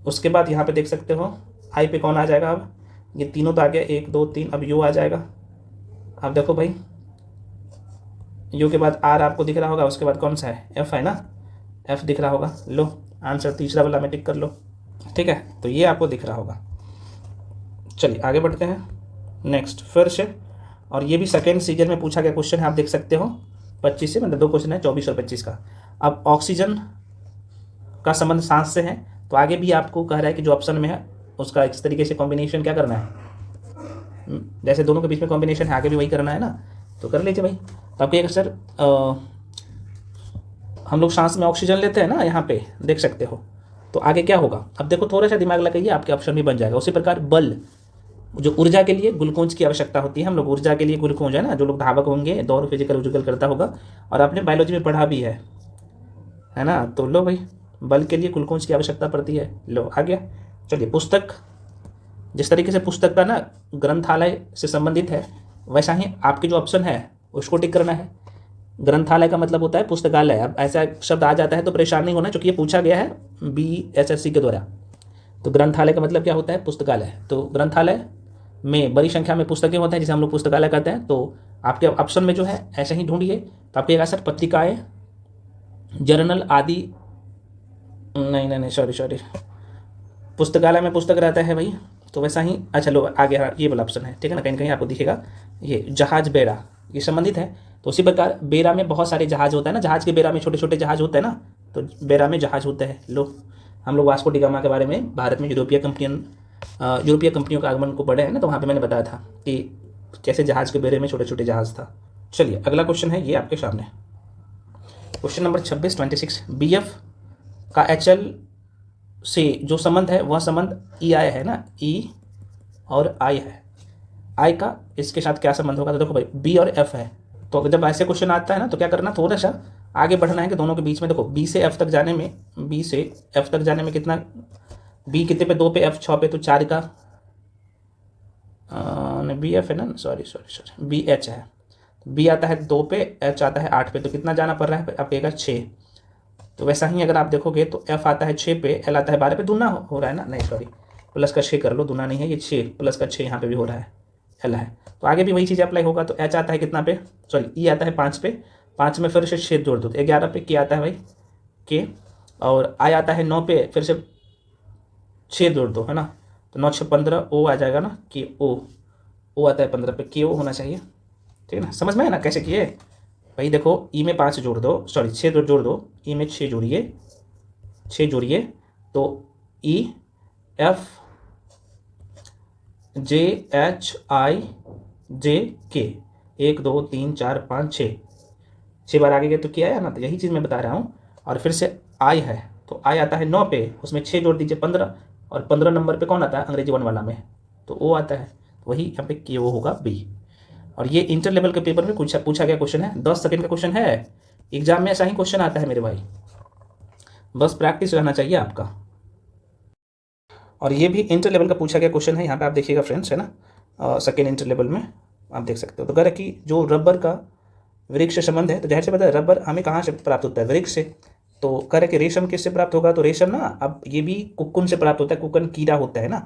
उसके बाद यहाँ पे देख सकते हो I पे कौन आ जाएगा, अब ये तीनों तो आ गया, 1 2 3, अब U आ जाएगा। अब देखो भाई U के बाद R आपको दिख रहा होगा, उसके बाद कौन सा है, F है ना, F दिख रहा होगा। लो आंसर तीसरा वाला में टिक कर लो, ठीक है। तो ये आपको दिख रहा होगा। चलिए आगे बढ़ते हैं नेक्स्ट फिर से, और ये भी सेकेंड सीजन में पूछा गया क्वेश्चन है, आप देख सकते हो 25 से, मतलब 2 क्वेश्चन है, 24 और 25 का। अब ऑक्सीजन का संबंध सांस से है, तो आगे भी आपको कह रहा है कि जो ऑप्शन में है उसका इस तरीके से कॉम्बिनेशन क्या करना है, जैसे दोनों के बीच में कॉम्बिनेशन है, आगे भी वही करना है ना, तो कर लीजिए भाई। तो आपको एक सर हम लोग सांस में ऑक्सीजन लेते हैं ना, यहाँ पे देख सकते हो। तो आगे क्या होगा, अब देखो थोड़ा सा दिमाग लगाइए, आपके ऑप्शन भी बन जाएगा। उसी प्रकार बल, जो ऊर्जा के लिए ग्लूकोज की आवश्यकता होती है, हम लोग ऊर्जा के लिए ग्लूकोज है ना, जो लोग धावक होंगे, दौड़ फिजिकल उजुकल करता होगा, और आपने बायोलॉजी में पढ़ा भी है ना। तो लो भाई, बल के लिए ग्लूकोज की आवश्यकता पड़ती है। लो आ गया। चलिए, पुस्तक, जिस तरीके से पुस्तक का ना ग्रंथालय से संबंधित है, वैसा ही आपके जो ऑप्शन है उसको टिक करना है। ग्रंथालय का मतलब होता है पुस्तकालय। अब ऐसा शब्द आ जाता है तो परेशान नहीं होना, क्योंकि ये पूछा गया है BSSC के द्वारा। तो ग्रंथालय का मतलब क्या होता है, पुस्तकालय। तो ग्रंथालय में बड़ी संख्या में पुस्तकें होते हैं, जिसे हम लोग पुस्तकालय कहते हैं। तो आपके ऑप्शन में जो है ऐसे ही ढूंढिए। तो आपके सर पत्रिकाएँ, जर्नल आदि, नहीं सॉरी, पुस्तकालय में पुस्तक रहता है भाई, तो वैसा ही। अच्छा लो आगे, ये वाला ऑप्शन है, ठीक है ना, कहीं कहीं आपको दिखेगा ये जहाज बेड़ा, ये संबंधित है। तो उसी प्रकार बेड़ा में बहुत सारे जहाज होता है ना, जहाज के बेड़ा में छोटे छोटे जहाज होते हैं ना, तो बेड़ा में जहाज होते हैं। लो, हम लोग वास्को डी गामा के बारे में भारत में यूरोपीय कंपनियों का आगमन को पढ़े हैं ना, तो वहाँ पर मैंने बताया था कि कैसे जहाज के बेड़े में छोटे छोटे जहाज था। चलिए अगला क्वेश्चन है ये आपके सामने, क्वेश्चन नंबर 26 BF का HL से जो संबंध है वह संबंध EI है ना, E और I है। I का इसके साथ क्या संबंध होगा, तो देखो भाई B और F है। तो जब ऐसे क्वेश्चन आता है ना, तो क्या करना, थोड़ा सा आगे बढ़ना है कि दोनों के बीच में। देखो B से F तक जाने में कितना, B कितने पे, 2 पे, F 6 पे, तो 4 का BF है ना, सॉरी BH है। B आता है 2 पे, H आता है 8 पे, तो कितना जाना पड़ रहा है आपका 6। तो वैसा ही अगर आप देखोगे तो F आता है 6 पे, L आता है 12 पे, दूना हो रहा है ना, नहीं सॉरी, प्लस का 6 कर लो, दूना नहीं है, ये 6 प्लस का 6 यहाँ पे भी हो रहा है, L है। तो आगे भी वही चीज़ अप्लाई होगा। तो H आता है कितना पे, सॉरी E आता है 5 पे, 5 में फिर से 6 जोड़ दो तो 11 पे, K आता है भाई K, और I आता है 9 पे, फिर से 6 जोड़ दो, है ना, तो 9 6 15, O आ जाएगा ना, कि O आता है 15 पे, KO होना चाहिए, ठीक है ना। समझ में है ना कैसे किए भाई। देखो E में 5 जोड़ दो, सॉरी 6 जोड़ दो, E में 6 जोड़िए, तो E F J H I J K, 1 2 3 4 5 6 बार आगे गए तो क्या आया ना, तो यही चीज़ मैं बता रहा हूँ। और फिर से I है, तो I आता है 9 पे, उसमें 6 जोड़ दीजिए 15, और 15 नंबर पे कौन आता है अंग्रेजी 1 वाला में, तो O आता है, तो वही यहाँ पे KO होगा B। और ये इंटर लेवल के पेपर में पूछा गया क्वेश्चन है, 10 सेकंड का क्वेश्चन है। एग्जाम में ऐसा ही क्वेश्चन आता है मेरे भाई, बस प्रैक्टिस रहना चाहिए आपका। और ये भी इंटर लेवल का पूछा गया क्वेश्चन है, यहाँ पे आप देखिएगा फ्रेंड्स, है ना, सेकेंड इंटर लेवल में आप देख सकते हो। तो कह रहे कि जो रबर का वृक्ष से संबंध है, तो जाहिर से पता है रबर हमें कहाँ से प्राप्त होता है, वृक्ष से। तो कह रहे कि रेशम किससे प्राप्त होगा, तो रेशम ना, अब ये भी कुक्कुन से प्राप्त होता है, कुक्कुन कीड़ा होता है ना,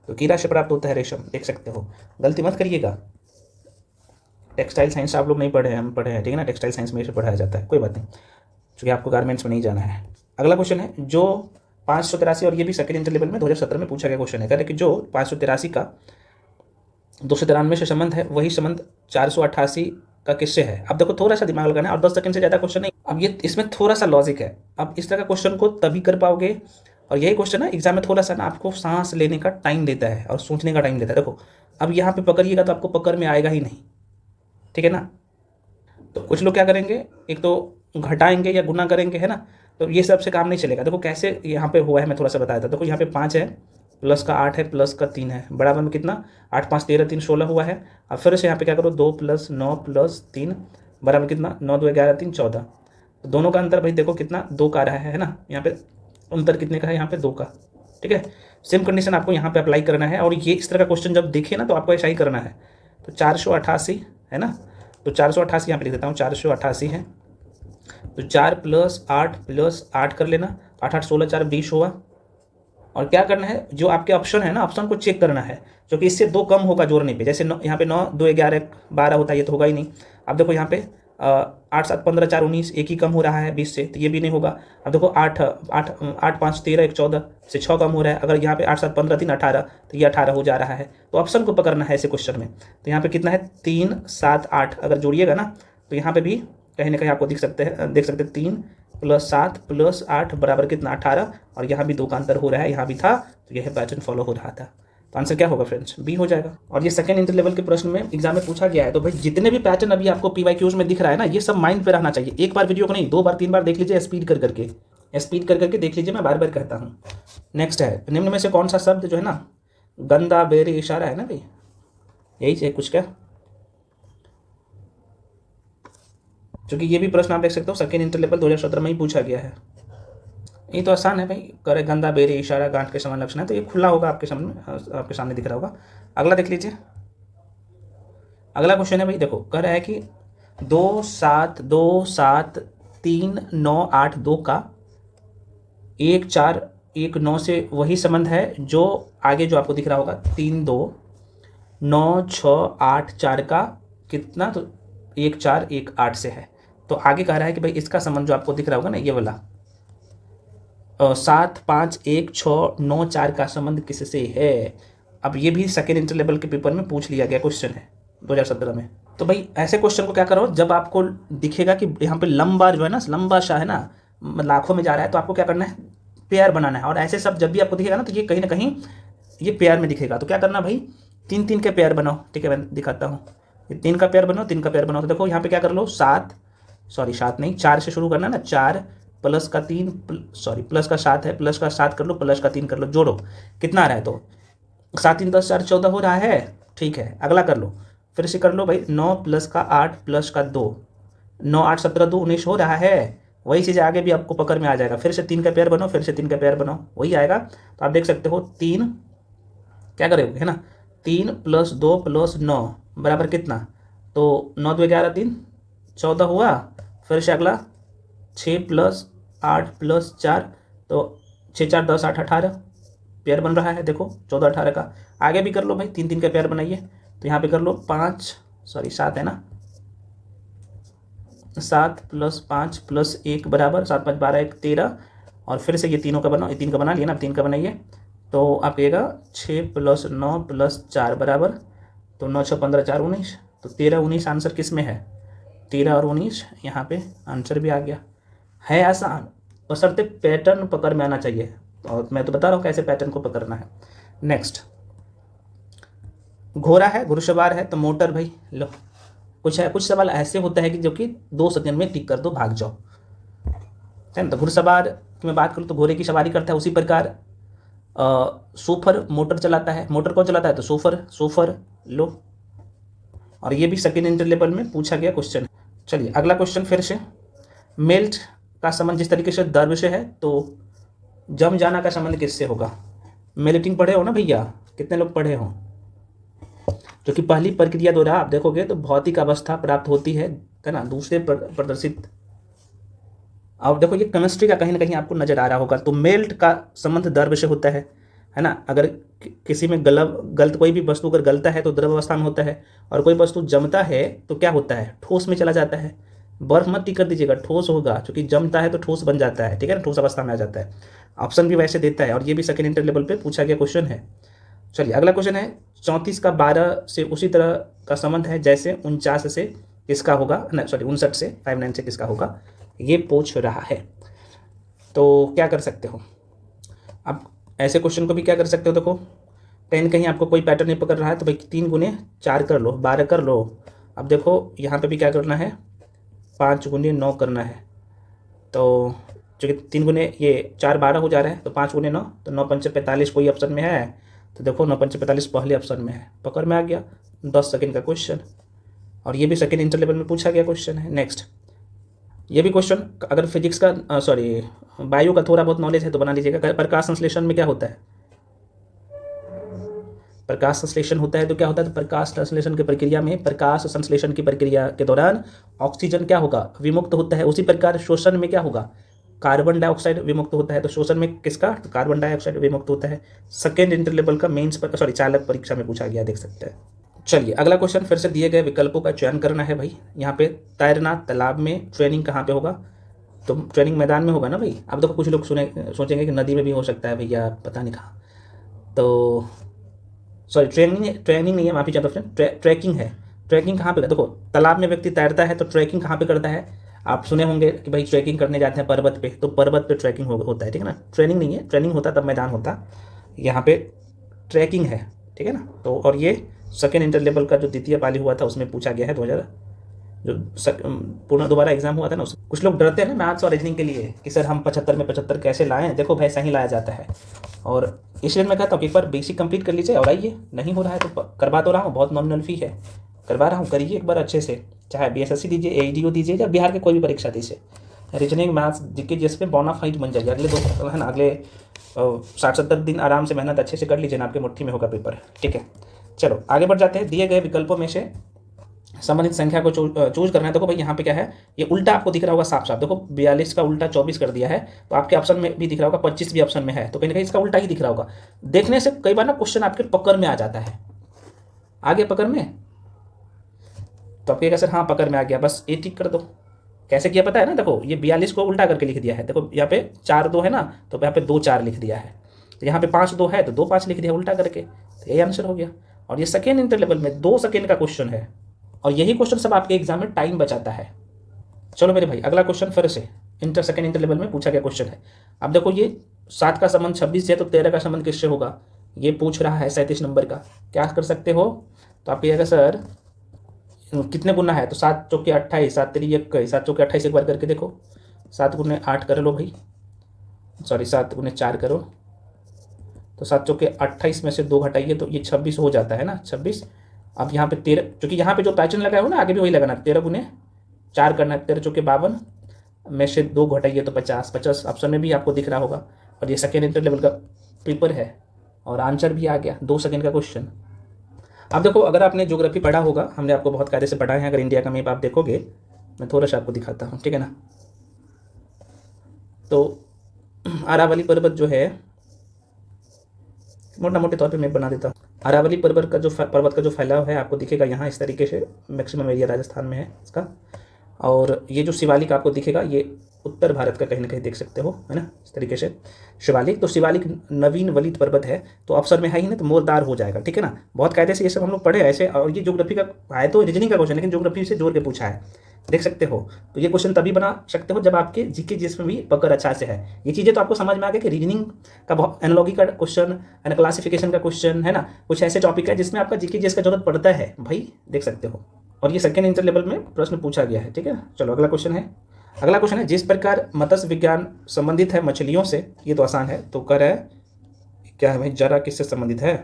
तो कीड़ा से प्राप्त होता है रेशम, देख सकते हो, गलती मत करिएगा। टेक्सटाइल साइंस आप लोग नहीं पढ़े हैं, हम पढ़े हैं, ठीक है ना, टेक्सटाइल साइंस में से पढ़ाया जाता है, कोई बात नहीं, क्योंकि आपको गारमेंट्स में नहीं जाना है। अगला क्वेश्चन है जो 583, और ये भी सेकेंड इंटर लेवल में 2017 में पूछा गया क्वेश्चन है। कह रहे कि जो 583 का 293 से संबंध है, वही संबंध 488 का किससे है। अब देखो थोड़ा सा दिमाग लगाना है, और 10 सेकंड से ज़्यादा क्वेश्चन नहीं। अब ये इसमें थोड़ा सा लॉजिक है, अब इस तरह का क्वेश्चन को तभी कर पाओगे, और यही क्वेश्चन ना एग्जाम में थोड़ा सा ना आपको सांस लेने का टाइम देता है और सोचने का टाइम देता है। देखो अब यहाँ पे पकड़िएगा तो आपको पकड़ में आएगा ही नहीं, ठीक है ना। तो कुछ लोग क्या करेंगे, एक तो घटाएंगे या गुना करेंगे, है ना, तो ये सब से काम नहीं चलेगा। देखो कैसे यहाँ पे हुआ है, मैं थोड़ा सा बताया था। देखो यहाँ पे 5 है, प्लस का 8 है, प्लस का 3 है, बराबर में कितना, 8 5 13 3 16 हुआ है। अब फिर से यहाँ पे क्या करो, 2 + 9 + 3 बराबर कितना, 9 2 11 3 14। तो दोनों का अंतर भाई देखो कितना, 2 का रहा है ना, यहाँ पे अंतर कितने का है, यहाँ पे 2 का, ठीक है। सेम कंडीशन आपको यहाँ पे अप्लाई करना है, और ये इस तरह का क्वेश्चन जब देखे ना तो आपको ऐसा ही करना है। तो 488 है ना, तो 488 यहाँ पे लिख देता हूँ, 488 है, तो 4 + 8 + 8 कर लेना, 8 8 16 4 20 हुआ। और क्या करना है, जो आपके ऑप्शन है ना, ऑप्शन को चेक करना है, क्योंकि इससे 2 कम होगा जोड़ने पे। जैसे यहाँ पे 9 2 11 12 होता है, ये तो होगा ही नहीं। अब देखो यहाँ पे 8 7 15 4 19, एक ही कम हो रहा है 20 से, तो ये भी नहीं होगा। अब देखो 8 5 13 1 14 से 6 कम हो रहा है। अगर यहाँ पे 8 7 15 3 18, तो ये 18 हो जा रहा है। तो ऑप्शन को पकड़ना है ऐसे क्वेश्चन में। तो यहाँ पे कितना है, 3 7 8, अगर जोड़िएगा ना तो यहाँ पे भी कहीं ना कहीं आपको देख सकते हैं 3 + 7 + 8 बराबर कितना, 18। और यहाँ भी 2 का अंतर हो रहा है, यहाँ भी था, तो यह पैटर्न फॉलो हो रहा था। तो आंसर क्या होगा फ्रेंड्स, बी हो जाएगा। और ये सेकंड इंटर लेवल के प्रश्न में एग्जाम में पूछा गया है। तो भाई जितने भी पैटर्न अभी आपको PYQs में दिख रहा है ना, ये सब माइंड पे रहना चाहिए। एक बार वीडियो को नहीं, 2 बार 3 बार देख लीजिए, स्पीड कर करके देख लीजिए, मैं बार बार कहता हूँ। नेक्स्ट है, निम्न में से कौन सा शब्द जो है ना गंदा बेरे इशारा है ना भाई, यही है कुछ क्या, क्योंकि ये भी प्रश्न आप देख सकते हो सेकेंड इंटर लेवल 2017 में ही पूछा गया है। ये तो आसान है भाई, करे गंदा बेरे इशारा गांठ के समान लक्षण है, तो ये खुला होगा आपके सामने दिख रहा होगा। अगला देख लीजिए, अगला क्वेश्चन है भाई, देखो कह रहा है कि 2 7 2 7 3 9 8 2 का 1 4 1 9 से वही संबंध है जो आगे जो आपको दिख रहा होगा 3 2 9 6 8 4 का कितना, तो 1 4 1 8 से है। तो आगे कह रहा है कि भाई इसका संबंध जो आपको दिख रहा होगा ना, ये वाला 7 5 1 6 9 4 का संबंध किससे है। अब ये भी सेकेंड इंटर लेवल के पेपर में पूछ लिया गया क्वेश्चन है 2017 में। तो भाई ऐसे क्वेश्चन को क्या करो, जब आपको दिखेगा कि यहाँ पे लंबा जो है ना, लंबा सा है ना, लाखों में जा रहा है, तो आपको क्या करना है, पेयर बनाना है। और ऐसे सब जब भी आपको दिखेगा ना, तो ये कहीं ना कहीं ये पेयर में दिखेगा। तो क्या करना भाई, 3 3 के पेयर बनाओ। ठीक है, मैं दिखाता हूँ, ये 3 का पेयर बनाओ, 3 का पेयर बनाओ। तो देखो यहाँ पे क्या कर लो, 7 नहीं 4 से शुरू करना ना, 4 प्लस का 3 प्लस का 7 है, प्लस का 7 कर लो, प्लस का 3 कर लो, जोड़ो कितना आ रहा है, तो 7 3 10 4 14 हो रहा है। ठीक है, अगला कर लो, फिर से कर लो भाई, 9 प्लस का 8 प्लस का 2, 9 8 17 2 19 हो रहा है। वही चीज़ आगे भी आपको पकड़ में आ जाएगा। फिर से 3 का पेयर बनाओ, फिर से 3 का पेयर बनाओ, वही आएगा। तो आप देख सकते हो 3 क्या करेंगे है ना, 3 प्लस 2 प्लस 9 बराबर कितना, तो 9 2 11 3 14 हुआ। फिर से अगला 6 प्लस 8 प्लस 4, तो 6 4 10 8 18 पेयर बन रहा है। देखो 14 18 का। आगे भी कर लो भाई, 3 3 का पेयर बनाइए। तो यहाँ पे कर लो 7 है ना, 7 प्लस 5 प्लस 1 बराबर 7 5 12 1 13। और फिर से ये तीनों का बनाओ, ये 3 का बना लिया ना, 3 का बनाइए। तो आप कहिएगा 6 प्लस 9 प्लस 4 बराबर, तो 9 6 15 4 19, तो 13 19 आंसर किस में है, 13 और 19 यहाँ पे आंसर भी आ गया। है आसान, बशर्ते पैटर्न पकड़ में आना चाहिए। और मैं तो बता रहा हूँ कैसे पैटर्न को पकड़ना है। नेक्स्ट, घोड़ा है, घुड़सवार है, तो मोटर भाई लो, कुछ सवाल ऐसे होता है कि जो कि 2 सेकंड में टिक कर दो, भाग जाओ, है ना। तो घुड़सवार की मैं बात करूँ तो घोड़े की सवारी करता है, उसी प्रकार सूफर मोटर चलाता है। मोटर कौन चलाता है, तो सूफर लो। और ये भी सेकेंड इंटर लेवल में पूछा गया क्वेश्चन। चलिए अगला क्वेश्चन, फिर से मेल्ट का संबंध जिस तरीके से द्रव्य से है, तो जम जाना का संबंध किससे होगा। मेल्टिंग पढ़े हो ना भैया, कितने लोग पढ़े हो, जो कि पहली प्रक्रिया द्वारा आप देखोगे तो भौतिक अवस्था प्राप्त होती है ना, दूसरे प्रदर्शित। अब देखो ये केमिस्ट्री का कहीं ना कहीं आपको नजर आ रहा होगा। तो मेल्ट का संबंध द्रव्य से होता है ना। अगर किसी में कोई भी वस्तु अगर गलता है तो द्रव अवस्था में होता है, और कोई वस्तु जमता है तो क्या होता है, ठोस में चला जाता है। बर्फ मत टिक कर दीजिएगा, ठोस होगा, क्योंकि जमता है तो ठोस बन जाता है, ठीक है ना, ठोस अवस्था में आ जाता है। ऑप्शन भी वैसे देता है, और ये भी सेकेंड इंटर लेवल पे पूछा गया क्वेश्चन है। चलिए अगला क्वेश्चन है, 34 का 12 से उसी तरह का संबंध है जैसे 49 से किसका होगा, 59 से 59 से किसका होगा, ये पूछ रहा है। तो क्या कर सकते हो अब, ऐसे क्वेश्चन को भी क्या कर सकते हो, देखो कहीं ना कहीं आपको कोई पैटर्न नहीं पकड़ रहा है, तो भाई 3 गुने 4 कर लो, 12 कर लो। अब देखो यहाँ पे भी क्या करना है, 5 गुने 9 करना है। तो चूँकि 3 गुने ये 4 12 हो जा रहा है, तो 5 गुने 9, तो 9 5 45 कोई ऑप्शन में है, तो देखो 9 5 45 पहले ऑप्शन में है, पकड़ में आ गया। 10 सेकंड का क्वेश्चन, और ये भी सेकंड इंटर लेवल में पूछा गया क्वेश्चन है। नेक्स्ट, ये भी क्वेश्चन अगर फिजिक्स का बायो का थोड़ा बहुत नॉलेज है तो बना लीजिएगा। प्रकाश संश्लेषण में क्या होता है, प्रकाश संश्लेषण होता है तो क्या होता है, तो प्रकाश संश्लेषण की प्रक्रिया में, प्रकाश संश्लेषण की प्रक्रिया के दौरान ऑक्सीजन क्या होगा, विमुक्त होता है। उसी प्रकार शोषण में क्या होगा, कार्बन डाइऑक्साइड विमुक्त होता है। तो शोषण में किसका, तो कार्बन डाइऑक्साइड विमुक्त होता है। सेकेंड इंटर लेवल का मेंस पर चालक परीक्षा में पूछा गया, देख सकते हैं। चलिए अगला क्वेश्चन, फिर से दिए गए विकल्पों का चयन करना है भाई। यहाँ पे तैरना तालाब में, ट्रेनिंग कहाँ पे होगा, तो ट्रेनिंग मैदान में होगा ना भाई। अब देखो कुछ लोग सोचेंगे कि नदी में भी हो सकता है भैया, पता नहीं कहाँ। तो ट्रेनिंग नहीं है, माफी चाहता हूँ, ट्रैकिंग है। ट्रैकिंग कहाँ पे, देखो तालाब में व्यक्ति तैरता है तो ट्रैकिंग कहाँ पे करता है, आप सुने होंगे कि भाई ट्रैकिंग करने जाते हैं पर्वत पे, तो पर्वत पे ट्रैकिंग होता है, ठीक है ना। ट्रेनिंग नहीं है, ट्रेनिंग होता तब मैदान होता, यहाँ पे ट्रैकिंग है। ठीक है ना। तो और ये सेकेंड इंटर लेवल का जो द्वितीय पाली हुआ था उसमें पूछा गया है 2000 जो पूर्ण दोबारा एग्जाम हुआ था ना, कुछ लोग डरते हैं ना मैथ्स और रीजनिंग के लिए कि सर हम 75 में 75 कैसे लाएं। देखो भाई सही लाया जाता है, और इसलिए मैं कहता हूँ कि एक बार बेसिक कंप्लीट कर लीजिए और आइए। नहीं हो रहा है तो करवा तो रहा हूँ, बहुत नॉमिनल फी है, करवा रहा हूँ, करिए एक बार अच्छे से, चाहे BSSC दीजिए, AEDO दीजिए, या बिहार के कोई भी परीक्षा दीजिए। रीजनिंग मैथ्स जीके जिस पे बोनाफाइड बन जाइए। अगले 2 है ना, अगले 60-70 दिन आराम से मेहनत अच्छे से कर लीजिए ना, आपके मुट्ठी में होगा पेपर। ठीक है, चलो आगे बढ़ जाते हैं। दिए गए विकल्पों में से संबंधित संख्या को चूज करना है। देखो भाई यहाँ पे क्या है, ये उल्टा आपको दिख रहा होगा साफ साफ। देखो 42 का उल्टा 24 कर दिया है, तो आपके ऑप्शन में भी दिख रहा होगा, 25 भी ऑप्शन में है, तो कहीं ना कहीं इसका उल्टा ही दिख रहा होगा। देखने से कई बार ना क्वेश्चन आपके पकड़ में आ जाता है। आ गया पकड़ में, तो आप कहेगा सर हाँ पकड़ में आ गया, बस ये टिक कर दो। कैसे किया पता है ना, देखो ये 42 को उल्टा करके लिख दिया है। देखो यहाँ पे 4-2 है ना, तो यहाँ पे 2-4 लिख दिया है। तो यहाँ पे 5-2 है तो 2-5 लिख दिया उल्टा करके, तो यही आंसर हो गया। और ये सेकेंड इंटर लेवल में 2 सेकेंड का क्वेश्चन है, और यही क्वेश्चन सब आपके एग्जाम में टाइम बचाता है। चलो मेरे भाई अगला क्वेश्चन फिर से सेकेंड इंटर लेवल में पूछा गया क्वेश्चन है। अब देखो ये 7 का संबंध 26 से, तो 13 का संबंध किससे होगा, ये पूछ रहा है 37 नंबर का। क्या कर सकते हो, तो आप कहिएगा सर कितने गुना है, तो 7 चौके 28, 7 तेरी 21, 7 चौके 28 एक बार करके देखो, 7 गुने 8 कर लो भाई, सॉरी 7 गुने 4 करो, तो 7 चौके 28 में से 2 घटाइए तो ये 26 हो जाता है ना, 26। अब यहाँ पे 13, क्योंकि यहाँ पे जो पैटर्न लगाया हो ना आगे भी वही लगाना, 13 गुने 4 करना है, 13 चौके 52 में से 2 घटाइए तो 50 ऑप्शन में भी आपको दिख रहा होगा। और ये सेकेंड इंटर लेवल का पेपर है और आंसर भी आ गया, 2 सेकेंड का क्वेश्चन। अब देखो अगर आपने ज्योग्राफी पढ़ा होगा, हमने आपको बहुत कायदे से पढ़ाए हैं, अगर इंडिया का मैप आप देखोगे, मैं थोड़ा सा आपको दिखाता हूँ, ठीक है ना। तो अरावली पर्वत जो है, मोटा मोटे तौर पे मैं बना देता हूँ। अरावली पर्वत का जो फैलाव है आपको दिखेगा यहाँ इस तरीके से, मैक्सिमम एरिया राजस्थान में है इसका। और ये जो शिवालिक आपको दिखेगा ये उत्तर भारत का कहीं ना कहीं देख सकते हो, है ना, इस तरीके से शिवालिक। तो शिवालिक नवीन वलित पर्वत है, तो अवसर में है ही ना, तो मोरदार हो जाएगा, ठीक है ना। बहुत कायदे से ये सब हम लोग पढ़े ऐसे। और ये ज्योग्राफी का है तो रीजनिंग का क्वेश्चन, लेकिन ज्योग्राफी से जोड़ के पूछा है, देख सकते हो। तो ये क्वेश्चन तभी बना सकते हो जब आपके जीके जिसमें भी पकड़ अच्छा से है। ये चीज़ें तो आपको समझ में आ गया कि रीजनिंग का बहुत एनालॉजी का क्वेश्चन है ना, क्लासिफिकेशन का क्वेश्चन है ना, कुछ ऐसे टॉपिक है जिसमें आपका जीके जिसका जरूरत पड़ता है भाई, देख सकते हो। और ये सेकेंड इंटर लेवल में प्रश्न पूछा गया है, ठीक है। चलो अगला क्वेश्चन है, जिस प्रकार मत्स्य विज्ञान संबंधित है मछलियों से, ये तो आसान है, तो कर है क्या है भाई, जरा किससे संबंधित है,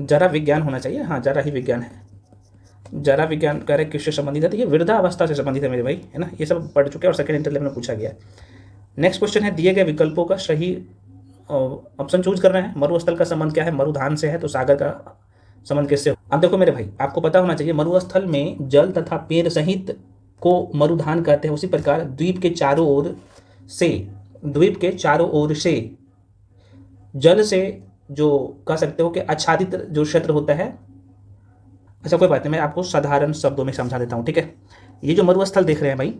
जरा विज्ञान होना चाहिए, हाँ जरा ही विज्ञान है। जरा विज्ञान कह रहे किससे संबंधित है, तो ये वृद्धावस्था से संबंधित है मेरे भाई, है ना, ये सब पढ़ चुके हैं और सेकेंड इंटर लेवल में पूछा गया है। नेक्स्ट क्वेश्चन है, दिए गए विकल्पों का सही ऑप्शन चूज करना है। मरुस्थल का संबंध क्या है, मरुधान से है, तो सागर का संबंध किससे हो। अब देखो मेरे भाई आपको पता होना चाहिए, मरुस्थल में जल तथा पेड़ सहित को मरुधान कहते हैं। उसी प्रकार द्वीप के चारों ओर से जल से जो कह सकते हो कि आच्छादित जो क्षेत्र होता है, अच्छा कोई बात नहीं, मैं आपको साधारण शब्दों में समझा देता हूँ, ठीक है। ये जो मरुस्थल देख रहे हैं भाई,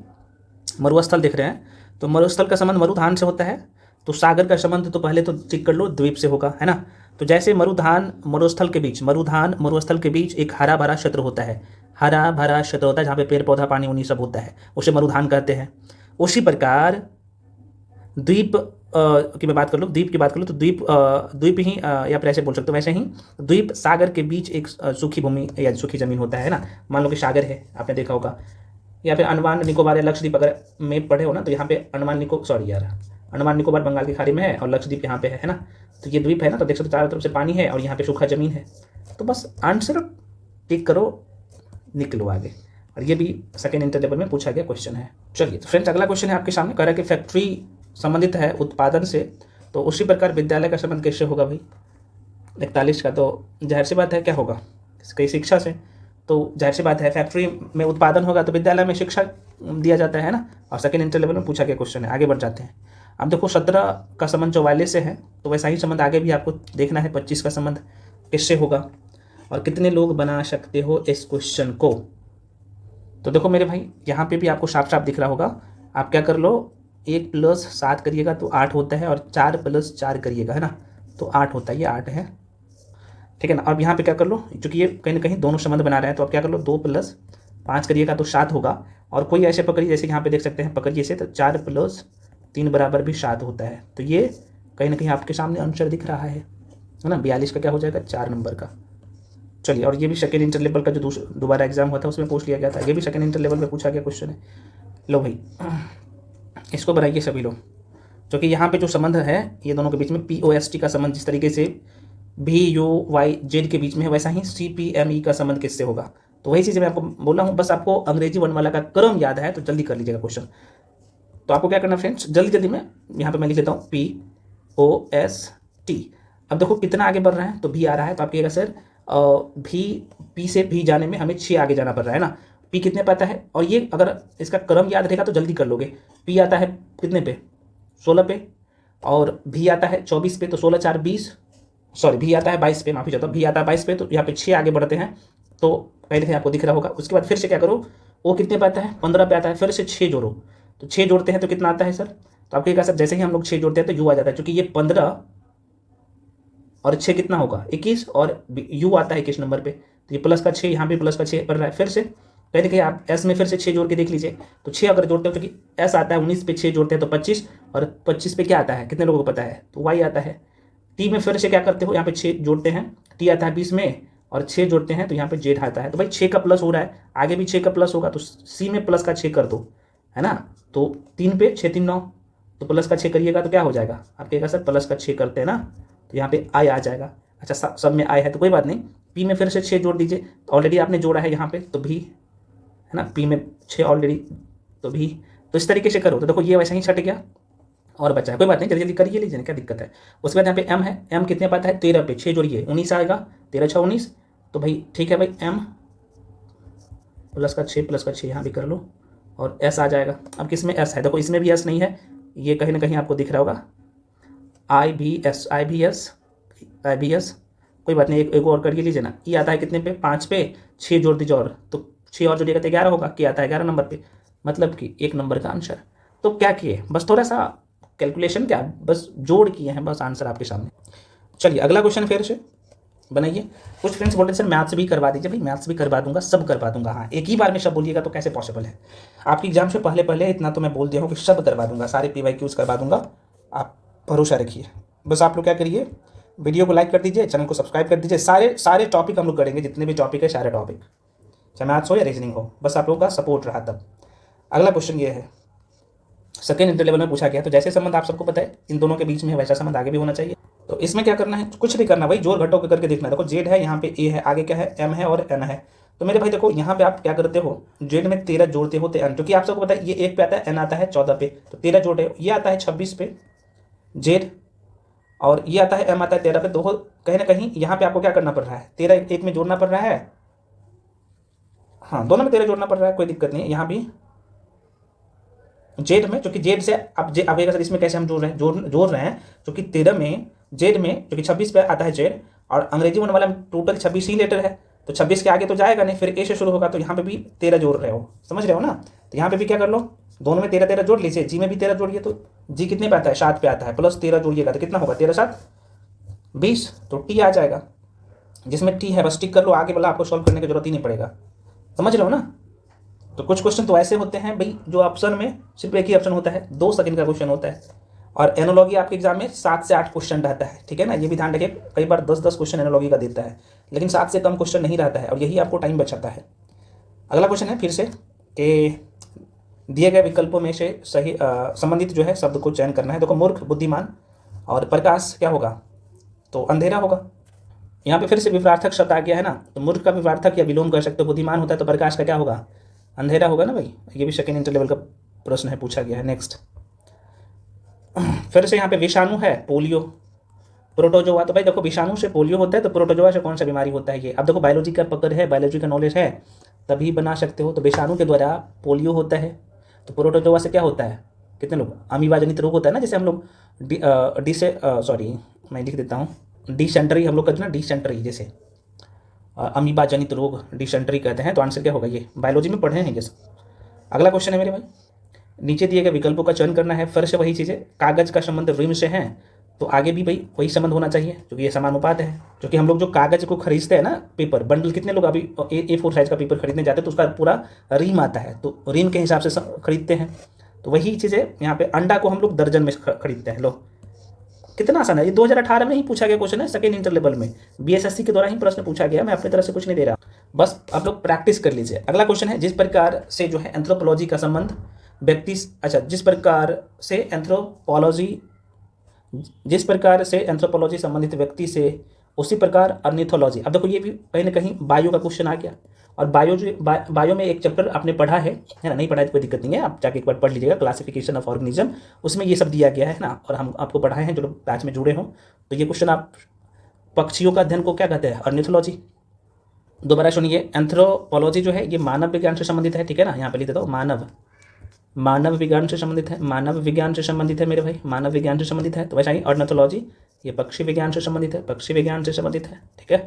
मरुस्थल देख रहे हैं, तो मरुस्थल का संबंध मरुधान से होता है। तो सागर का संबंध तो पहले तो चेक कर लो, द्वीप से होगा, है ना। तो जैसे मरुस्थल के बीच एक हरा भरा क्षेत्र होता है, हरा भरा क्षेत्र होता है जहाँ पे पेड़ पौधा पानी उनी सब होता है, उसे मरुधान कहते हैं। उसी प्रकार द्वीप की मैं बात कर लूँ, द्वीप की बात कर लूँ, तो द्वीप ही या फिर ऐसे बोल सकते हो, वैसे ही द्वीप सागर के बीच एक सूखी भूमि या सूखी जमीन होता है ना। मान लो कि सागर है, आपने देखा होगा, या फिर अंडमान निकोबार या लक्षद्वीप अगर में पढ़े हो ना, तो यहाँ पे अंडमान निकोबार बंगाल की खाड़ी में है और लक्षद्वीप यहाँ पे है ना। तो ये द्वीप है ना, तो देख सकते चारों तरफ से पानी है और यहाँ पे सूखा जमीन है। तो बस आंसर टिक करो, निकलो आगे। और ये भी सेकेंड इंटर लेवल में पूछा गया क्वेश्चन है। चलिए तो फ्रेंड्स अगला क्वेश्चन है आपके सामने, कह रहा है कि फैक्ट्री संबंधित है उत्पादन से, तो उसी प्रकार विद्यालय का संबंध कैसे होगा भाई, 41 का, तो जाहिर सी बात है क्या होगा, कई शिक्षा से, तो जाहिर सी बात है फैक्ट्री में उत्पादन होगा तो विद्यालय में शिक्षा दिया जाता है ना। और सेकेंड इंटर लेवल में पूछा गया क्वेश्चन है। आगे बढ़ जाते हैं। अब देखो 17 का संबंध 44 से है, तो वैसा ही संबंध आगे भी आपको देखना है, 25 का संबंध किससे होगा और कितने लोग बना सकते हो इस क्वेश्चन को। तो देखो मेरे भाई यहाँ पे भी आपको साफ साफ दिख रहा होगा। आप क्या कर लो, 1 + 7 करिएगा तो 8 होता है, और 4 + 4 करिएगा, है ना, तो 8 होता है, ये 8 है, ठीक है ना। अब यहाँ पे क्या कर लो, क्योंकि ये कहीं ना कहीं दोनों संबंध बना रहे हैं, तो आप क्या कर लो, 2 + 5 करिएगा तो 7 होगा। और कोई ऐसे पकड़िए, जैसे यहाँ पे देख सकते हैं, पकड़िए इसे, तो 4 + 3 बराबर भी 7 होता है। तो ये कहीं ना कहीं आपके सामने आंसर दिख रहा है है ना। 42 का क्या हो जाएगा 4 नंबर का। चलिए, और ये भी सेकेंड इंटर लेवल का जो दोबारा एग्जाम हुआ था उसमें पूछ लिया गया था, ये भी सेकेंड इंटर लेवल में पूछा गया क्वेश्चन है। लो भाई इसको बनाइए सभी लोग, क्योंकि यहाँ पे जो संबंध है ये दोनों के बीच में POST का संबंध जिस तरीके से VUYZ के बीच में है, वैसा ही CPME का संबंध किससे होगा। तो वही चीज़ मैं आपको बोला हूँ, बस आपको अंग्रेजी वर्णमाला का क्रम याद है तो जल्दी कर लीजिएगा क्वेश्चन। तो आपको क्या करना फ्रेंड्स, जल्दी जल्दी में यहाँ पे मैं लिख लेता हूँ POST। अब देखो कितना आगे बढ़ रहा है, तो भी आ रहा है, तो आप कहिएगा सर P से भी जाने में हमें 6 आगे जाना पड़ रहा है ना। P कितने पे आता है, और ये अगर इसका क्रम याद रहेगा तो जल्दी कर लोगे। P आता है कितने पे 16 पे, और भी आता है 24 पे, तो 16 4 20, सॉरी भी आता है 22 पे, माफी चाहता हूँ, भी आता है 22 पे, तो यहाँ पे 6 आगे बढ़ते हैं। तो पहले से आपको दिख रहा होगा। उसके बाद फिर से क्या करो, वो कितने पे आता है 15 पे आता है, फिर से 6 जोड़ो, तो 6 जोड़ते हैं तो कितना आता है सर। तो आपको कहा सर जैसे ही हम लोग 6 जोड़ते हैं तो यू आ जाता है, क्योंकि ये 15 और 6 कितना होगा 21, और यू आता है 21 नंबर पे, तो ये प्लस का 6, यहाँ पे प्लस का 6 पड़ रहा है। फिर से कहीं कहीं आप एस में फिर से 6 जोड़ के देख लीजिए, तो 6 अगर जोड़ते हो तो कि एस आता है 19 पे 6 जोड़ते हैं तो 25, और 25 पे क्या आता है कितने लोगों को पता है, तो वाई आता है। टी में फिर से क्या करते हो, यहाँ पे 6 जोड़ते हैं, टी आता है 20 में, और 6 जोड़ते हैं तो यहाँ पे जेड आता है। तो भाई 6 का प्लस हो रहा है, आगे भी 6 का प्लस होगा, तो सी में प्लस का 6 कर दो, है ना। तो 3 पे 6 3 9, तो प्लस का 6 करिएगा तो क्या हो जाएगा, आप कहेगा सर प्लस का 6 करते हैं ना, तो यहाँ पे आई आ जाएगा। अच्छा सब में आई है तो कोई बात नहीं, पी में फिर से 6 जोड़ दीजिए, ऑलरेडी आपने जोड़ा है यहाँ पे, तो भी है ना, पी में 6 ऑलरेडी, तो भी, तो इस तरीके से करो। तो देखो ये वैसे ही छट गया और बचा है, कोई बात नहीं, जल्दी जल्दी करिए लीजिए, क्या दिक्कत है। उसके बाद यहाँ पे एम है, एम कितने पाता है 13 पे 6 जोड़िए 19 आएगा, 13 6 19, तो भाई ठीक है भाई एम प्लस का 6 यहाँ भी कर लो, और एस आ जाएगा। अब किस में एस है, देखो इसमें भी एस नहीं है, ये कहीं ना कहीं आपको दिख रहा होगा आई भी एस, कोई बात नहीं, एक और करिए लीजिए ना। ई आता है कितने पे 5 पे, 6 जोड़ दीजिए, और तो 6 और जोड़िएगा तो 11 होगा, क्या आता है 11 नंबर पे, मतलब कि 1 नंबर का आंसर। तो क्या किए, बस थोड़ा सा कैलकुलेशन, क्या बस जोड़ किए हैं, बस आंसर आपके सामने। चलिए अगला क्वेश्चन फिर से बनाइए। कुछ फ्रेंड्स बोलते सर मैथ्स भी करवा दीजिए, भाई मैथ्स भी करवा दूंगा, सब करवा दूंगा। हाँ एक ही बार में सब बोलिएगा तो कैसे पॉसिबल है, आपकी एग्जाम से पहले पहले इतना तो मैं बोल दिया हूँ कि सब करवा दूंगा, सारे PYQs करवा दूंगा, आप भरोसा रखिए। बस आप लोग क्या करिए, वीडियो को लाइक कर दीजिए, चैनल को सब्सक्राइब कर दीजिए। सारे टॉपिक हम लोग करेंगे, जितने भी टॉपिक है सारे टॉपिक, चाहे मैथ्स हो या रीजनिंग हो, बस आप लोगों का सपोर्ट रहा तब। अगला क्वेश्चन ये है, सेकेंड इंटर लेवल में पूछा गया, तो जैसे संबंध आप सबको पता है इन दोनों के बीच में है, वैसा संबंध आगे भी होना चाहिए। तो इसमें क्या करना है, कुछ नहीं करना भाई, जोड़ घटाव करके देखना। देखो जेड है, यहाँ पे ए है, आगे क्या है एम है और एन है। तो मेरे भाई देखो यहाँ पे आप क्या करते हो, जेड में 13 जोड़ते हो तो एन, क्योंकि आप सबको पता है ये 1 पे आता है, एन आता है 14 पे, तो 13 जोड़े, ये आता है 26 पे जेड, और ये आता है एम आता है 13 पे। तो कहीं ना कहीं यहाँ पे आपको क्या करना पड़ रहा है, 13 एक में जोड़ना पड़ रहा है, हाँ दोनों में 13 जोड़ना पड़ रहा है, कोई दिक्कत नहीं है। यहाँ भी जेड में, क्योंकि जेड से अब सर इसमें कैसे हम जोड़ रहे हैं, क्योंकि 13 में जेड में, क्योंकि 26 पे आता है जेड, और अंग्रेजी वर्ड वाला टोटल 26 ही लेटर है, तो 26 के आगे तो जाएगा नहीं, फिर ए से शुरू होगा, तो यहाँ पे भी 13 जोड़ रहे हो, समझ रहे हो ना। तो यहाँ पे भी क्या कर लो, दोनों में 13 13 जोड़ लीजिए, जी में भी 13 जोड़िए, तो जी कितने पे आता है 7 पे आता है, प्लस 13 जोड़िएगा तो कितना होगा 13 7 20, तो टी आ जाएगा, जिसमें टी है बस टिक कर लो, आगे वाला आपको सॉल्व करने की जरूरत ही नहीं पड़ेगा, समझ रहे हो ना। तो कुछ क्वेश्चन तो ऐसे होते हैं भाई जो ऑप्शन में सिर्फ एक ही ऑप्शन होता है, 2 सेकंड का क्वेश्चन होता है, और एनोलॉजी आपके एग्जाम में 7 से 8 क्वेश्चन रहता है, ठीक है ना, ये भी ध्यान रखिए, कई बार 10 क्वेश्चन एनोलॉजी का देता है, लेकिन 7 से कम क्वेश्चन नहीं रहता है, और यही आपको टाइम बचाता है। अगला क्वेश्चन है फिर से कि दिए गए विकल्पों में से सही संबंधित जो है शब्द को चयन करना है। देखो मूर्ख बुद्धिमान और प्रकाश क्या होगा, तो अंधेरा होगा। यहाँ पे फिर से विपरार्थक शब्द आ गया है ना, तो मूर्ख का विपरार्थक या विलोम कर सकते हो, बुद्धिमान होता है तो प्रकाश का क्या होगा, अंधेरा होगा ना भाई। ये भी सेकेंड इंटर लेवल का प्रश्न है, पूछा गया है। नेक्स्ट फिर से यहाँ पे विषाणु है, पोलियो, प्रोटोजोआ, तो भाई देखो विषाणु से पोलियो होता है, तो प्रोटोजोआ से कौन सा बीमारी होता है ये। अब देखो बायोलॉजी का पकड़ है, बायोलॉजी का नॉलेज है, तभी बना सकते हो। तो विषाणु के द्वारा पोलियो होता है, तो प्रोटोजोआ से क्या होता है, कितने लोग, अमीबा जनित रोग होता है ना, जैसे हम लोग मैं लिख देता हूँ, डिसेंट्री हम लोग कहते हैं ना, डिसेंट्री जैसे अमीबा जनित रोग डिसेंट्री कहते हैं। तो आंसर क्या होगा, ये बायोलॉजी में पढ़े हैं ये सब। अगला क्वेश्चन है मेरे भाई, नीचे दिए गए विकल्पों का चयन करना है। फिर से वही चीज़ें, कागज का संबंध रिम से है, तो आगे भी भाई वही संबंध होना चाहिए, क्योंकि ये समानुपात है। क्योंकि हम लोग जो कागज को खरीदते हैं ना, पेपर बंडल, कितने लोग अभी A4 साइज का पेपर खरीदने जाते हैं तो उसका पूरा रीम आता है, तो रीम के हिसाब से खरीदते हैं। तो वही चीज़ें यहाँ पे अंडा को हम लोग दर्जन में खरीदते हैं। लो कितना आसान है ये, 2018 में ही पूछा गया क्वेश्चन है, सेकेंड इंटर लेवल में बीएसएससी के दौरान ही प्रश्न पूछा गया, मैं अपनी तरफ से कुछ नहीं दे रहा, बस आप लोग प्रैक्टिस कर लीजिए। अगला क्वेश्चन है, जिस प्रकार से जो है एंथ्रोपोलॉजी का संबंध व्यक्ति, अच्छा जिस प्रकार से एंथ्रोपोलॉजी संबंधित व्यक्ति से, उसी प्रकार अर्निथोलॉजी। अब देखो ये भी कहीं ना कहीं बायो का क्वेश्चन आ गया, और बायो में एक चैप्टर आपने पढ़ा है ना, नहीं पढ़ा है तो कोई दिक्कत नहीं है, आप जाके एक बार पढ़ लीजिएगा, क्लासिफिकेशन ऑफ ऑर्गेनिज्म, उसमें ये सब दिया गया है ना, और हम आपको पढ़ाए हैं जो लोग बैच में जुड़े हों। तो ये क्वेश्चन आप, पक्षियों का अध्ययन को क्या कहते हैं, ऑर्निथोलॉजी। दोबारा सुनिए, एंथ्रोपोलॉजी जो है ये मानव विज्ञान से संबंधित है, ठीक है ना, यहाँ पे लिख देता हूँ मानव विज्ञान से संबंधित है, मानव विज्ञान से संबंधित है मेरे भाई, मानव विज्ञान से संबंधित है। तो वैसा ही ऑर्निथोलॉजी ये पक्षी विज्ञान से संबंधित है, पक्षी विज्ञान से संबंधित है, ठीक है,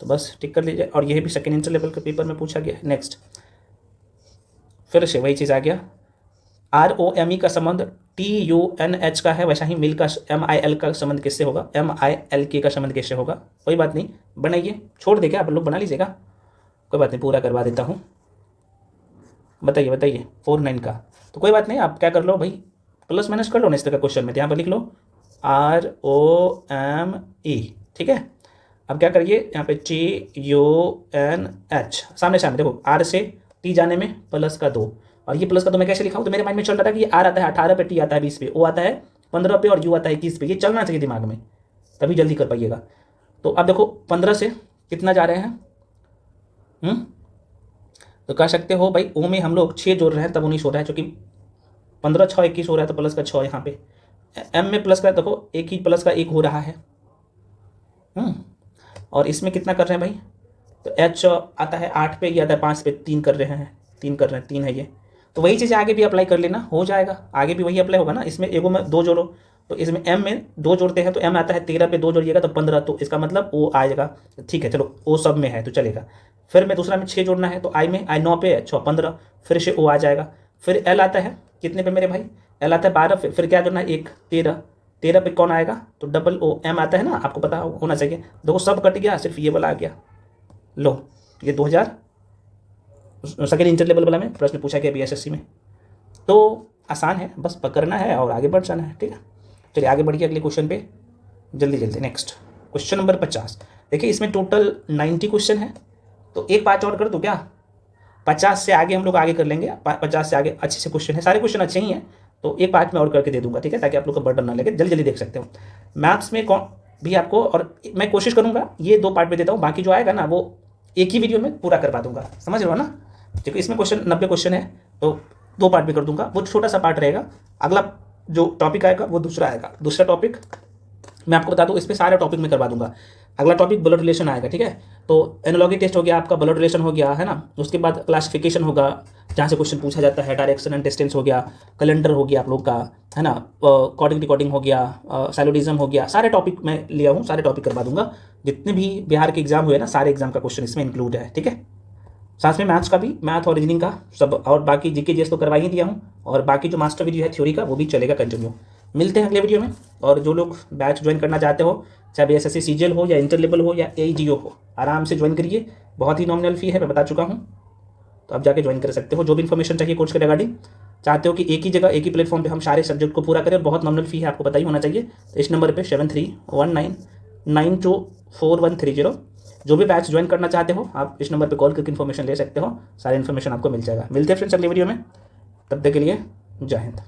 तो बस टिक कर लीजिए। और यह भी सेकेंड इंटर लेवल के पेपर में पूछा गया है। नेक्स्ट फिर से वही चीज़ आ गया, ROME का संबंध TUNH का है, वैसा ही मिल का MIL का संबंध किससे होगा, MILK का संबंध किससे होगा। कोई बात नहीं, बनाइए, छोड़ देगा आप लोग, बना लीजिएगा, कोई बात नहीं, पूरा करवा देता हूँ। बताइए 49 का, तो कोई बात नहीं, आप क्या कर लो भाई, प्लस माइनस कर लो ना इस तरह का क्वेश्चन में, तो यहाँ पर लिख लो ROME, ठीक है। अब क्या करिए, यहाँ पे TUNH सामने देखो, R से T जाने में प्लस का 2, और ये प्लस का 2 मैं कैसे लिखा हूँ, तो मेरे माइंड में चल रहा था कि ये R आता है 18 पे, T आता है 20 पे, O आता है 15 पे और U आता है 21 पे, ये चलना चाहिए दिमाग में, तभी जल्दी कर पाइएगा। तो अब देखो 15 से कितना जा रहे हैं, तो कह सकते हो भाई O में हम लोग 6 जोड़ रहे हैं, तब 19 हो रहा है, क्योंकि 15 6 21 हो रहा है, तो प्लस का 6 यहाँ पे। M में प्लस का देखो, एक ही प्लस का 1 हो रहा है, और इसमें कितना कर रहे हैं भाई, तो H आता है 8 पे, ये आता है 5 पे, 3 कर रहे हैं, 3 है ये। तो वही चीज़ आगे भी अप्लाई कर लेना, हो जाएगा, आगे भी वही अप्लाई होगा ना। इसमें एगो में 2 जोड़ो, तो इसमें M में 2 जोड़ते हैं, तो M आता है 13 पे 2 जोड़िएगा तो 15, तो इसका मतलब O आएगा, ठीक है, चलो O सब में है तो चलेगा। फिर में दूसरा में 6 जोड़ना है, तो I में I 9 पे है, 6 15, फिर से O आ जाएगा। फिर L आता है कितने पे मेरे भाई, L आता है 12 फिर क्या जोड़ना है, 1 13 पे कौन आएगा, तो डबल O M आता है ना, आपको पता होना चाहिए। देखो सब कट गया, सिर्फ ये वाला आ गया। लो ये 2000 सेकेंड इंटर लेवल वाला में प्रश्न पूछा गया BSSC में, तो आसान है, बस पकड़ना है और आगे बढ़ जाना है, ठीक है। चलिए आगे बढ़िए अगले क्वेश्चन पे जल्दी। Next question number 50। देखिए इसमें टोटल 90 क्वेश्चन है, तो एक पाँच और कर दो क्या, 50 से आगे हम लोग आगे कर लेंगे, 50 से आगे अच्छे से क्वेश्चन है, सारे क्वेश्चन अच्छे ही हैं, तो एक पार्ट में और करके दे दूंगा, ठीक है, ताकि आप लोग का बर्डन ना लगे, जल्दी देख सकते हो। मैथ्स में कौन भी आपको, और मैं कोशिश करूंगा ये 2 पार्ट में देता हूँ, बाकी जो आएगा ना वो एक ही वीडियो में पूरा करवा दूंगा, समझ रहे हो ना, क्योंकि इसमें क्वेश्चन 90 क्वेश्चन है, तो 2 पार्ट में कर दूंगा, वो छोटा सा पार्ट रहेगा। अगला जो टॉपिक आएगा वो दूसरा आएगा, दूसरा टॉपिक मैं आपको बता दूँ, इस पर सारे टॉपिक में करवा दूंगा। अगला टॉपिक ब्लड रिलेशन आएगा, ठीक है, तो एनालॉगी टेस्ट हो गया आपका, ब्लड रिलेशन हो गया है ना, उसके बाद क्लासिफिकेशन होगा जहाँ से क्वेश्चन पूछा जाता है, डायरेक्शन एंड डिस्टेंस हो गया, कैलेंडर हो गया आप लोग का, है ना, कॉर्डिंग रिकॉर्डिंग हो गया, साइलोडिज्म हो गया, सारे टॉपिक मैं लिया हूँ, सारे टॉपिक करवा दूंगा। जितने भी बिहार के एग्जाम हुए ना, सारे एग्जाम का क्वेश्चन इसमें इंक्लूड है, ठीक है। साथ में मैथ्स का भी, मैथ और रीजनिंग का सब, और बाकी जीके जीएस तो करवा ही दिया हूँ, और बाकी जो मास्टर वीडियो है थ्योरी का वो भी चलेगा कंटिन्यू। मिलते हैं अगले वीडियो में, और जो लोग बैच ज्वाइन करना चाहते हो, चाहे BSSC CGL हो या इंटर लेवल हो या AGO हो, आराम से ज्वाइन करिए, बहुत ही नॉमिनल फी है, मैं बता चुका हूँ, तो आप जाके ज्वाइन कर सकते हो। जो भी इन्फॉर्मेशन चाहिए कोर्स के रिगार्डिंग, चाहते हो कि एक ही जगह एक ही प्लेटफॉर्म पे हम सारे सब्जेक्ट को पूरा करें, बहुत नॉमिनल फी है, आपको पता ही होना चाहिए। तो इस नंबर पे 7319924130, जो भी बैच ज्वाइन करना चाहते हो आप इस नंबर पे कॉल करके इन्फॉर्मेशन ले सकते हो, सारी इन्फॉर्मेशन आपको मिल जाएगा। मिलते हैं फ्रेंड्स अगले वीडियो में, तब तक के लिए जय हिंद।